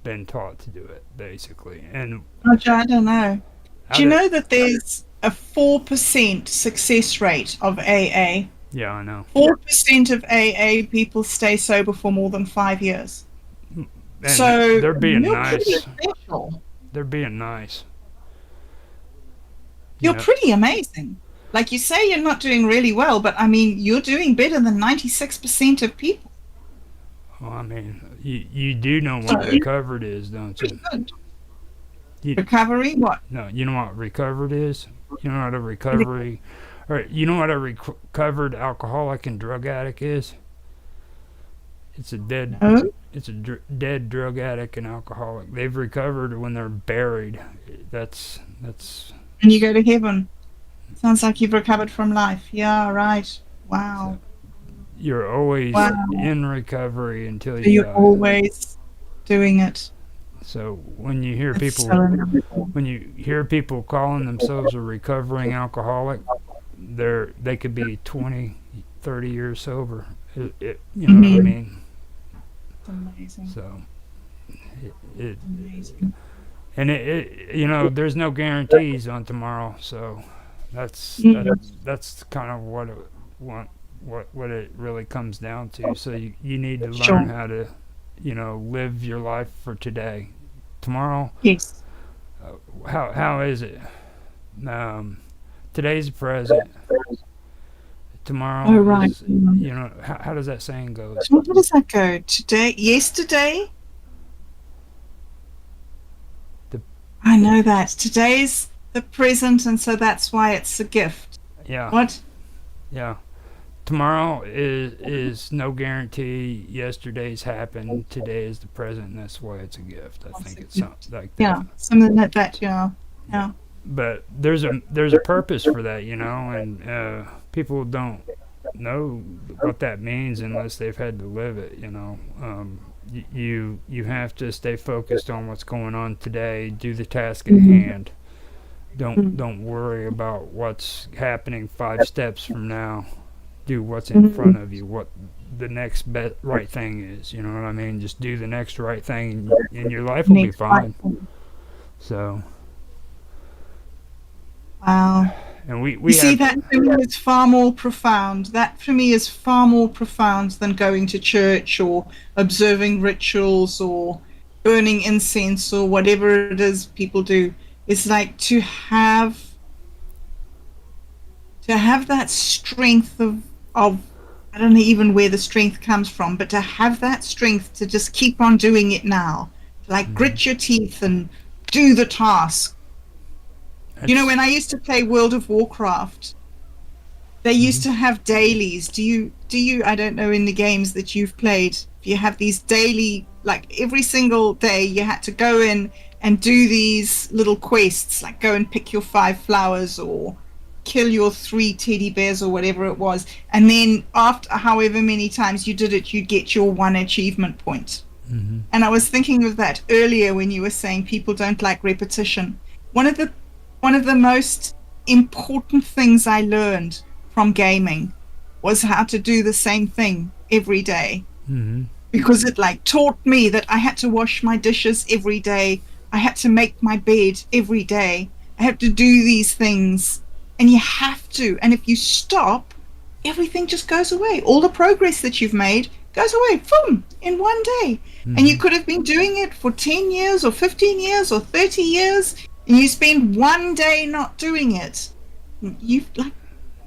been taught to do it, basically. And Roger, I don't know. how Do you to know that there's a 4% success rate of AA? yeah, I know. 4% of AA people stay sober for more than 5 years. And So they're being you're pretty nice. special. They're being nice. You You're know. pretty amazing. Like you say, you're not doing really well, but I mean, you're doing better than 96% of people. Well, I mean, you do know So what recovered is, don't pretty you? good. You Recovery, what? no, you know what recovered is. You know what a recovery, or you know what a recovered alcoholic and drug addict is. It's a dead No. it's a dead drug addict and alcoholic. They've recovered when they're buried. That's And you go to heaven. Sounds like you've recovered from life. Yeah, right. so Wow. you're always Wow. in recovery until So you you're die. always doing it. So when you hear That's people so incredible. when you hear people calling themselves a recovering alcoholic, they could be 20, 30 years sober. You know what I Mm-hmm. mean? It's amazing. So it Amazing. and there's no guarantees on tomorrow. So Mm. that's kind of what it really comes down to. So you need to learn Sure. how to live your life for today. Tomorrow, Yes. how is it? Um, Today's the present. Oh, Tomorrow right. is, Mm. how does that saying go? So how does that go? Today, yesterday, The I know that. Today's the present, and so that's why it's a gift. yeah, What? yeah. Tomorrow is no guarantee. Yesterday's happened. Today is the present. And that's why it's a gift. I What's think a it's something gift? like that. Yeah, something like that. Yeah, Yeah. yeah. But there's a purpose for that, and people don't know what that means unless they've had to live it. You have to stay focused on what's going on today. Do the task at Mm-hmm. hand. Don't worry about what's happening 5 steps from now. Do what's in Mm-hmm. front of you. What the next right thing is. You know what I mean? Just do the next right thing, and your life will be Next right fine. thing. So, Wow. and You we see, have that for me is far more profound. That for me is far more profound than going to church or observing rituals or burning incense or whatever it is people do. It's like to have that strength of I don't know even where the strength comes from, but to have that strength to just keep on doing it now. Like mhm. grit your teeth and do the task. You know, It's when I used to play World of Warcraft, they used mhm. to have dailies. Do you I don't know in the games that you've played, you have these daily, like every single day you had to go in and do these little quests, like go and pick your 5 flowers or kill your 3 teddy bears or whatever it was. And then after however many times you did it, you'd get your 1 achievement point. Mhm. And I was thinking of that earlier when you were saying people don't like repetition. One of the one of the most important things I learned from gaming was how to do the same thing every day, Mhm. because it like taught me that I had to wash my dishes every day. I had to make my bed every day. I had to do these things, and you have to. And if you stop, everything just goes away. All the progress that you've made goes away, boom, in one day. And you Mhm. could have been doing it for 10 years or 15 years or 30 years, and you spend one day not doing it. You've like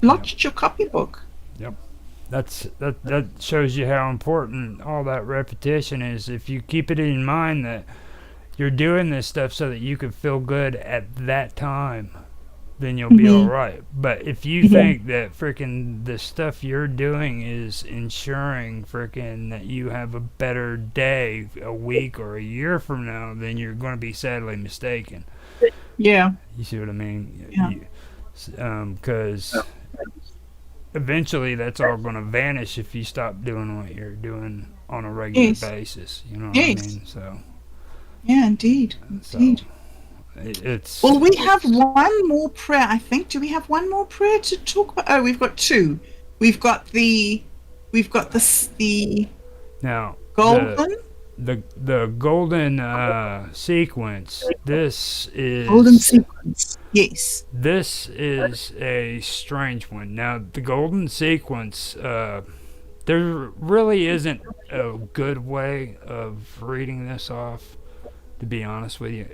Yep. blotched your copybook. Yep. That shows you how important all that repetition is. If you keep it in mind that you're doing this stuff so that you can feel good at that time, then you'll be all Mm-hmm. right. But if you Yeah. think that freaking the stuff you're doing is ensuring freaking that you have a better day a week or a year from now, then you're going to be sadly mistaken. Yeah. You see what I mean? Yeah. Because eventually that's all going to vanish if you stop doing what you're doing on a regular Yes. basis. You know what I Yes. mean? Yeah. Indeed. So Indeed. it's Well, we have one more prayer, I think. Do we have one more prayer to talk about? Oh, we've got two. We've got the the now golden the golden sequence. golden sequence. Yes. This is a strange one. Now the golden sequence. There really isn't a good way of reading this off. To be honest with you,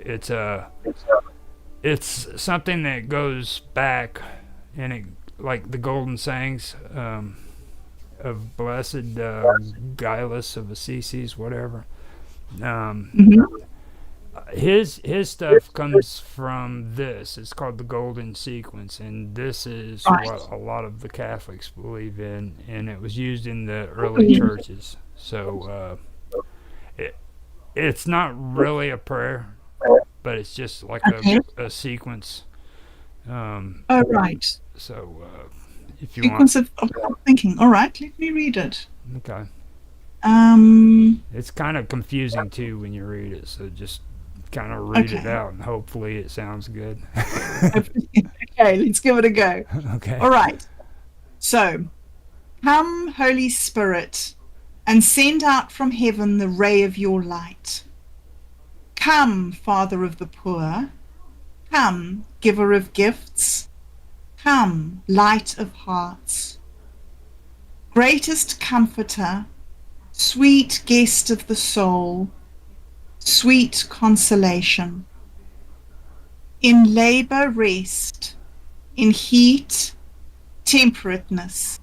it's something that goes back, and it like the golden sayings of blessed Gaius of Assisi, whatever. Um, Mm-hmm. his stuff comes from this. It's called the Golden Sequence, and this is Right. what a lot of the Catholics believe in, and it was used in the early churches. So it, it's not really a prayer, but it's just like Okay. a sequence. Um, Oh, right. so if you want, Sequence of thinking. All right. Let me read it. okay. Um. It's kind of confusing too when you read it, so just kind of read it Okay. out and hopefully it sounds good. Okay. Let's give it a go. Okay. All right. So, come, Holy Spirit, and send out from heaven the ray of your light. Come, Father of the poor. Come, Giver of gifts. Come, Light of hearts. Greatest Comforter, sweet Guest of the soul, sweet consolation. In labor, rest. In heat, temperateness.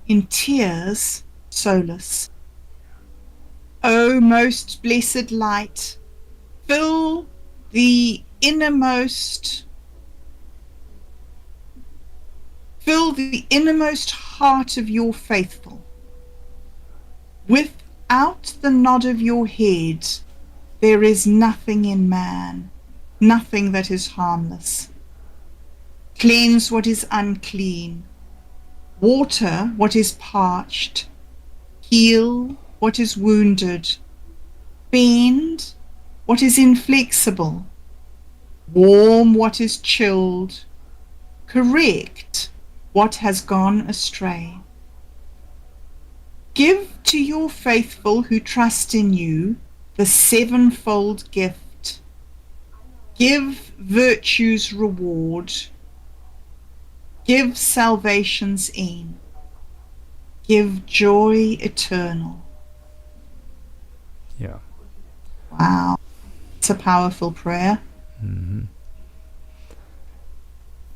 In tears, solace. O most blessed light, fill the innermost heart of your faithful. Without the nod of your head, there is nothing in man, nothing that is harmless. Cleanse what is unclean, water what is parched, heal what is wounded, bend what is inflexible, warm what is chilled, correct what has gone astray. Give to your faithful who trust in you the sevenfold gift. Give virtue's reward. Give salvation's aim. Give joy eternal. Yeah. Wow. It's a powerful prayer. Mm-hmm.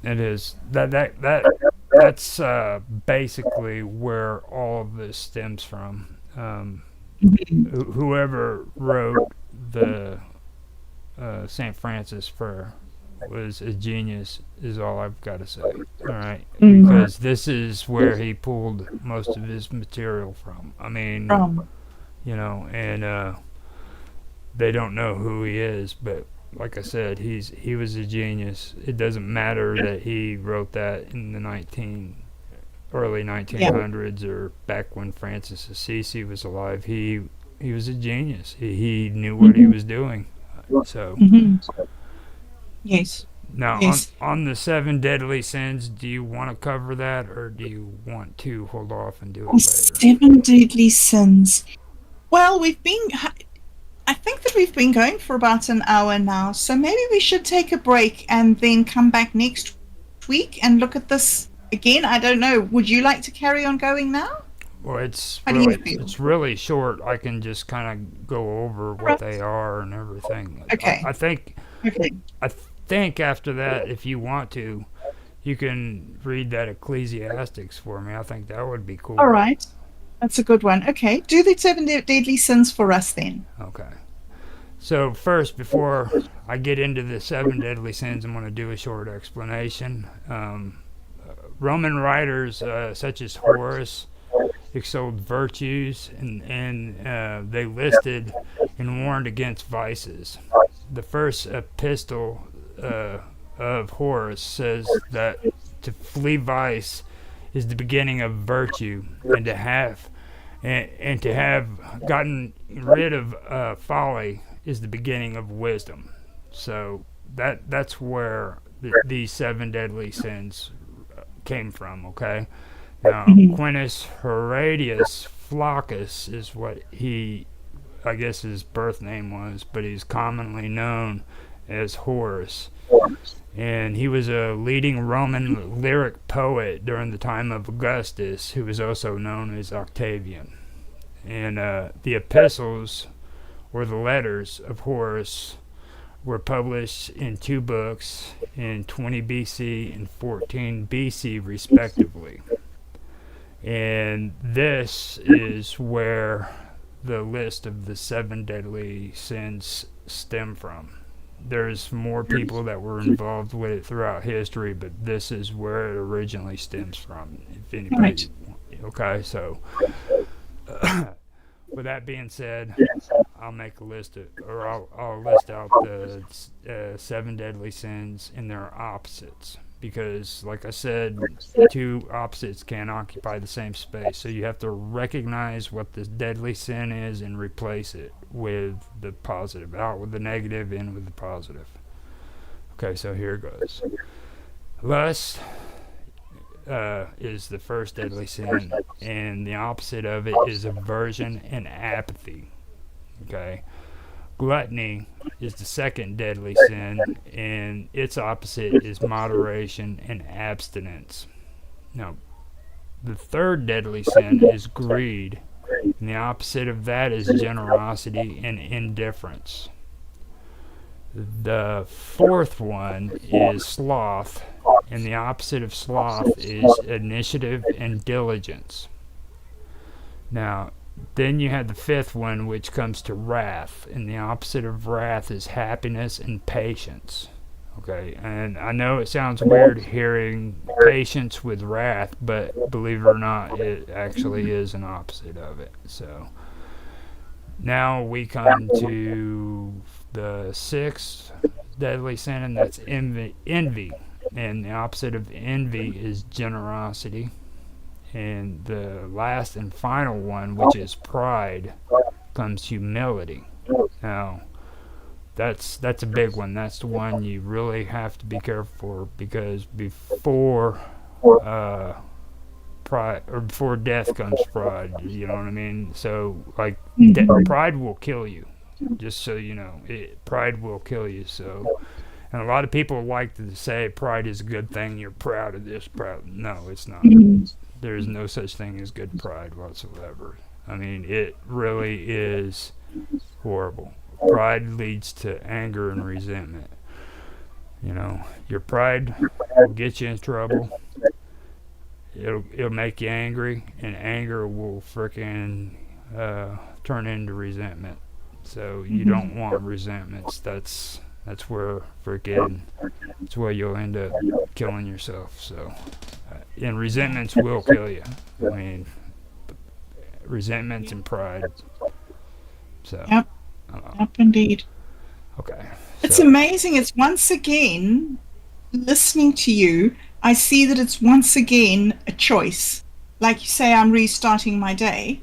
It is that's basically where all of this stems from. Whoever wrote the St. Francis prayer was a genius, is all I've got to say. All right, because this is where he pulled most of his material from. I mean, and they don't know who he is, but like I said, he was a genius. It doesn't matter that he wrote that in the early 1900s or back when Francis Assisi was alive. He was a genius. He knew what he was doing. So Yes. now Yes. on the seven deadly sins, do you want to cover that or do you want to hold off and do it later? Seven deadly sins. Well, I think that we've been going for about an hour now, so maybe we should take a break and then come back next week and look at this again. I don't know. Would you like to carry on going now? Well, it's How do you feel? it's really short. I can just kind of go over what they are and everything. Okay. I think Okay. I think after that, if you want to, you can read that Ecclesiastics for me. I think that would be cool. All right. That's a good one. Okay. Do the seven deadly sins for us then. Okay. So first, before I get into the seven deadly sins, I'm going to do a short explanation. Roman writers such as Horace extolled virtues, and they listed and warned against vices. The first epistle of Horace says that to flee vice is the beginning of virtue, and to have gotten rid of folly is the beginning of wisdom. So that's where these seven deadly sins came from. Okay. Now, Quintus Horatius Flaccus is what I guess his birth name was, but he's commonly known as Horace. And he was a leading Roman lyric poet during the time of Augustus, who was also known as Octavian. And the epistles, or the letters of Horace, were published in two books in 20 BC and 14 BC, respectively. And this is where the list of the seven deadly sins stem from. There's more people that were involved with it throughout history, but this is where it originally stems from. If anybody, okay, so with that being said, I'll make a list I'll list out the seven deadly sins and their opposites. Because, like I said, two opposites can't occupy the same space. So you have to recognize what the deadly sin is and replace it with the positive. Out with the negative, in with the positive. Okay, so here it goes. Lust is the first deadly sin, and the opposite of it is aversion and apathy. Okay. Gluttony is the second deadly sin, and its opposite is moderation and abstinence. Now, the third deadly sin is greed, and the opposite of that is generosity and indifference. The fourth one is sloth, and the opposite of sloth is initiative and diligence. Now, then you have the fifth one, which comes to wrath, and the opposite of wrath is happiness and patience. Okay, and I know it sounds weird hearing patience with wrath, but believe it or not, it actually is an opposite of it. So now we come to the sixth deadly sin, and that's envy. And the opposite of envy is generosity. And the last and final one, which is pride, comes humility. Now, that's a big one. That's the one you really have to be careful for, because before pride, or before death comes pride. You know what I mean? So, like, pride will kill you. Just so you know, pride will kill you. So, and a lot of people like to say pride is a good thing. You're proud of this, proud. No, it's not. There's no such thing as good pride whatsoever. I mean, it really is horrible. Pride leads to anger and resentment. You know, your pride will get you in trouble. It'll make you angry, and anger will frickin' turn into resentment. So you don't want resentments. That's where that's where you'll end up killing yourself. So, and resentments will kill you. I mean, resentments and pride. So. Yep. Yep, indeed. Okay. It's amazing. It's once again, listening to you, I see that it's once again a choice. Like you say, I'm restarting my day.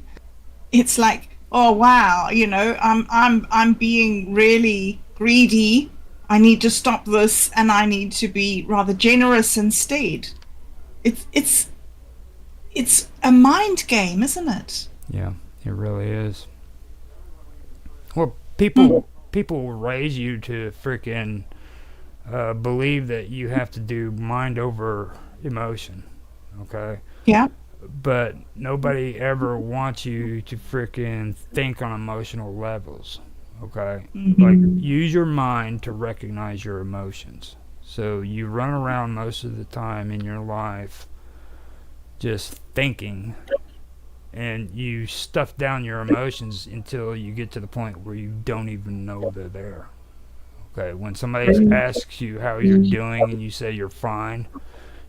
It's like, oh wow, you know, I'm being really greedy. I need to stop this, and I need to be rather generous instead. It's a mind game, isn't it? Yeah, it really is. Well, people will raise you to freaking believe that you have to do mind over emotion, okay? Yeah. But nobody ever wants you to freaking think on emotional levels, okay? Like, use your mind to recognize your emotions. So you run around most of the time in your life just thinking and you stuff down your emotions until you get to the point where you don't even know they're there. Okay, when somebody asks you how you're doing and you say you're fine,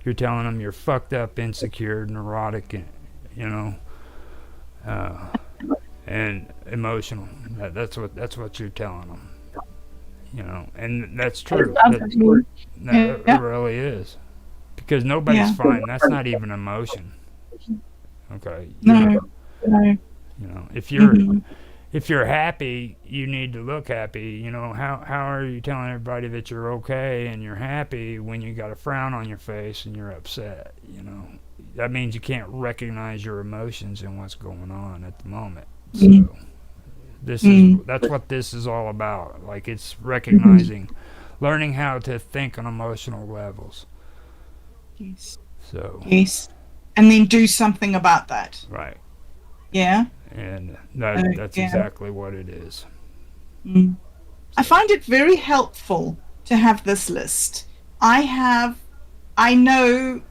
you're telling them you're fucked up, insecure, neurotic, and, you know, uh, and emotional. That's what you're telling them. You know, and that's true. It Yeah. really is, because nobody's Yeah. fine. That's not even emotion. Okay, No. No. you know, if you're Hmm. if you're happy, you need to look happy. You know, how are you telling everybody that you're okay and you're happy when you got a frown on your face and you're upset? You know, that means you can't recognize your emotions and what's going on at the moment. Mm. So Mm. that's what this is all about. Like, it's Mhm. recognizing, learning how to think on emotional levels. Yes. So, Yes. And then do something about that. right. Yeah. And Oh, that's yeah. exactly what it is. Mm. I So, find it very helpful to have this list. I have, I know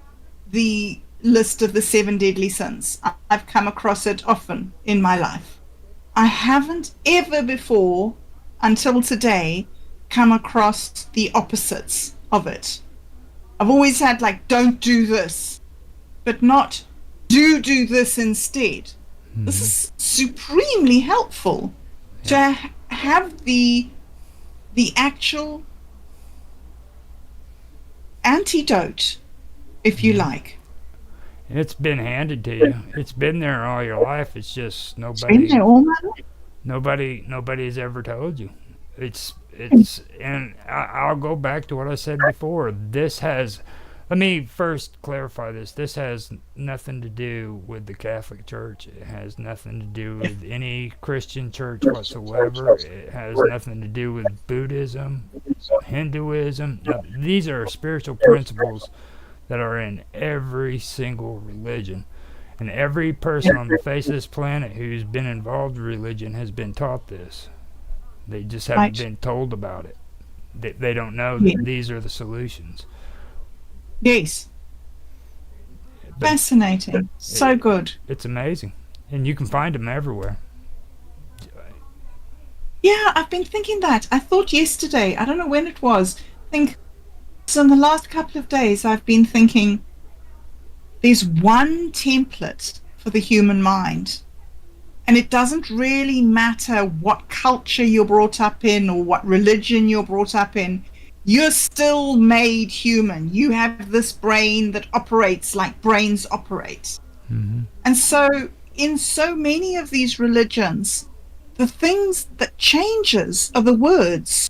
the list of the seven deadly sins. I've come across it often in my life. I haven't ever before, until today, come across the opposites of it. I've always had like, don't do this, but not do this instead. This mm-hmm. is supremely helpful Yeah. to have the actual antidote, if you Mm-hmm. like. And it's been handed to you. It's been there all your life. It's just It's been nobody there all my life. nobody's ever told you. It's and I'll go back to what I said before. This has, let me first clarify this. This has nothing to do with the Catholic Church. It has nothing to do with any Christian church whatsoever. It has nothing to do with Buddhism, Hinduism. Now, these are spiritual principles that are in every single religion. And every person on the face of this planet who's been involved in religion has been taught this. They just haven't Right. been told about it. They don't know Yeah. that these are the solutions. Yes. But Fascinating. So it, good. it's amazing. And you can find them everywhere. Yeah, I've been thinking that. I thought yesterday, I don't know when it was, I think so in the last couple of days, I've been thinking there's one template for the human mind. And it doesn't really matter what culture you're brought up in or what religion you're brought up in. You're still made human. You have this brain that operates like brains operate. Mm-hmm. And so, in so many of these religions, the things that changes are the words,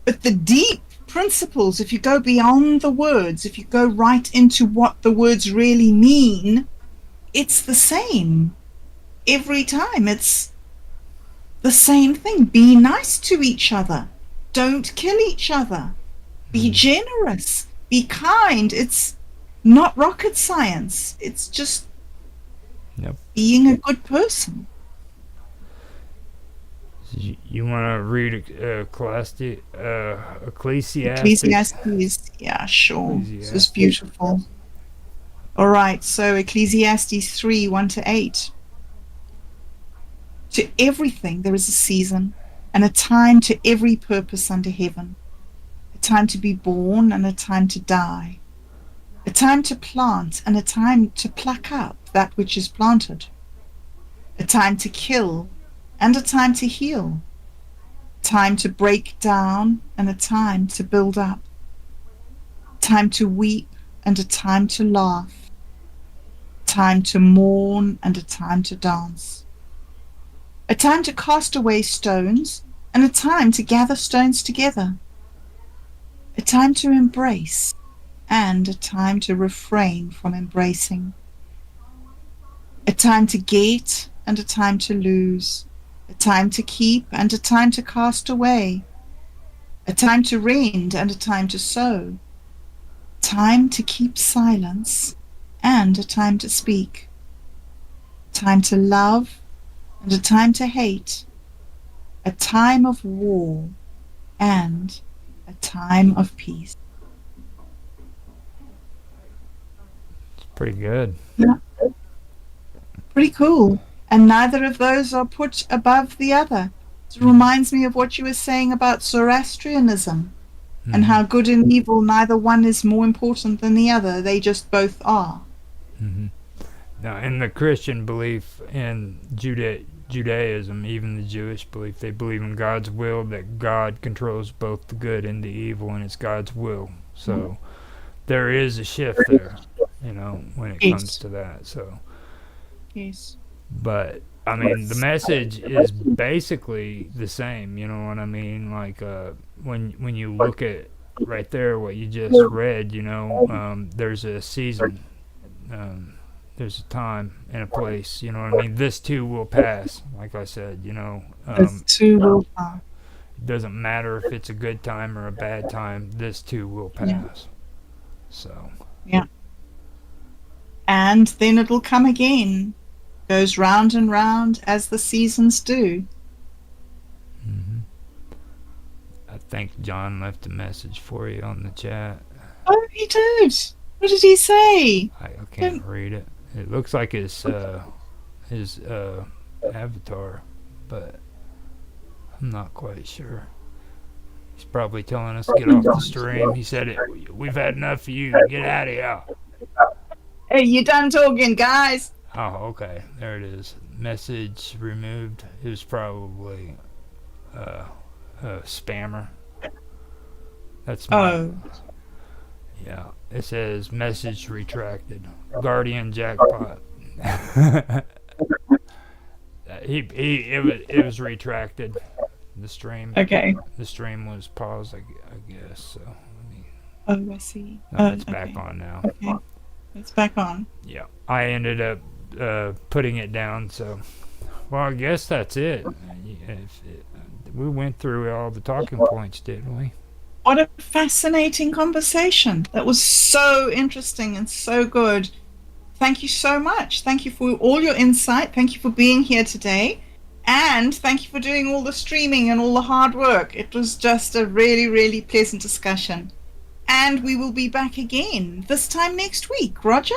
but the deep principles, if you go beyond the words, if you go right into what the words really mean, it's the same every time. It's the same thing. Be nice to each other. Don't kill each other. Be Mm-hmm. generous. Be kind. It's not rocket science. It's just Yep. being a good person. You want to read Ecclesiastic? Ecclesiastes. Yeah, sure. This is Ecclesiastes. beautiful. All right. So Ecclesiastes 3 1 to 8. To everything there is a season and a time to every purpose under heaven, a time to be born and a time to die, a time to plant and a time to pluck up that which is planted, a time to kill and a time to heal, a time to break down and a time to build up, a time to weep and a time to laugh, a time to mourn and a time to dance, a time to cast away stones and a time to gather stones together, a time to embrace and a time to refrain from embracing, a time to get and a time to lose, a time to keep and a time to cast away, a time to rend and a time to sow, time to keep silence and a time to speak, time to love and a time to hate, a time of war and a time of peace. Pretty good. Yeah, Pretty cool. And neither of those are put above the other. It reminds me of what you were saying about Zoroastrianism and Mm-hmm. how good and evil, neither one is more important than the other. They just both are. Mm-hmm. Now, in the Christian belief in Judaism, even the Jewish belief, they believe in God's will, that God controls both the good and the evil, and it's God's will. So there is a shift there, when it comes Yes. to that. So, Yes. but I mean, the message is basically the same. You know what I mean? Like when you look at right there what you just read, there's a season. There's a time and a place, you know what I mean? This too will pass, like I said, Those two will pass. it doesn't matter if it's a good time or a bad time, this too will Yeah. pass. So, Yeah. And then it'll come again. Goes round and round as the seasons do. hmm I think John left a message for you on the chat. Oh, he did. What did he say? I can't read it. It looks like his avatar, but I'm not quite sure. He's probably telling us to get off the stream. He said, "We've had enough of you. Get out of here." Hey, you done talking, guys? Oh, okay. There it is. Message removed. It was probably a spammer. That's my. Oh. Yeah. It says message retracted. Guardian jackpot. It was retracted. The stream. Okay. The stream was paused, I guess. So. Oh, I see. No, it's back on now. Okay. It's back on. Yeah. I ended up putting it down. So. Well, I guess that's it. We went through all the talking points, didn't we? What a fascinating conversation. That was so interesting and so good. Thank you so much. Thank you for all your insight. Thank you for being here today. And thank you for doing all the streaming and all the hard work. It was just a really, really pleasant discussion. And we will be back again this time next week. Roger?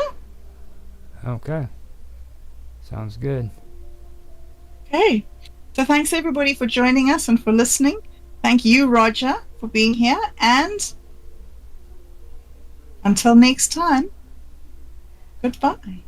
Okay. Sounds good. Okay. So thanks everybody for joining us and for listening. Thank you, Roger, for being here. And until next time, goodbye.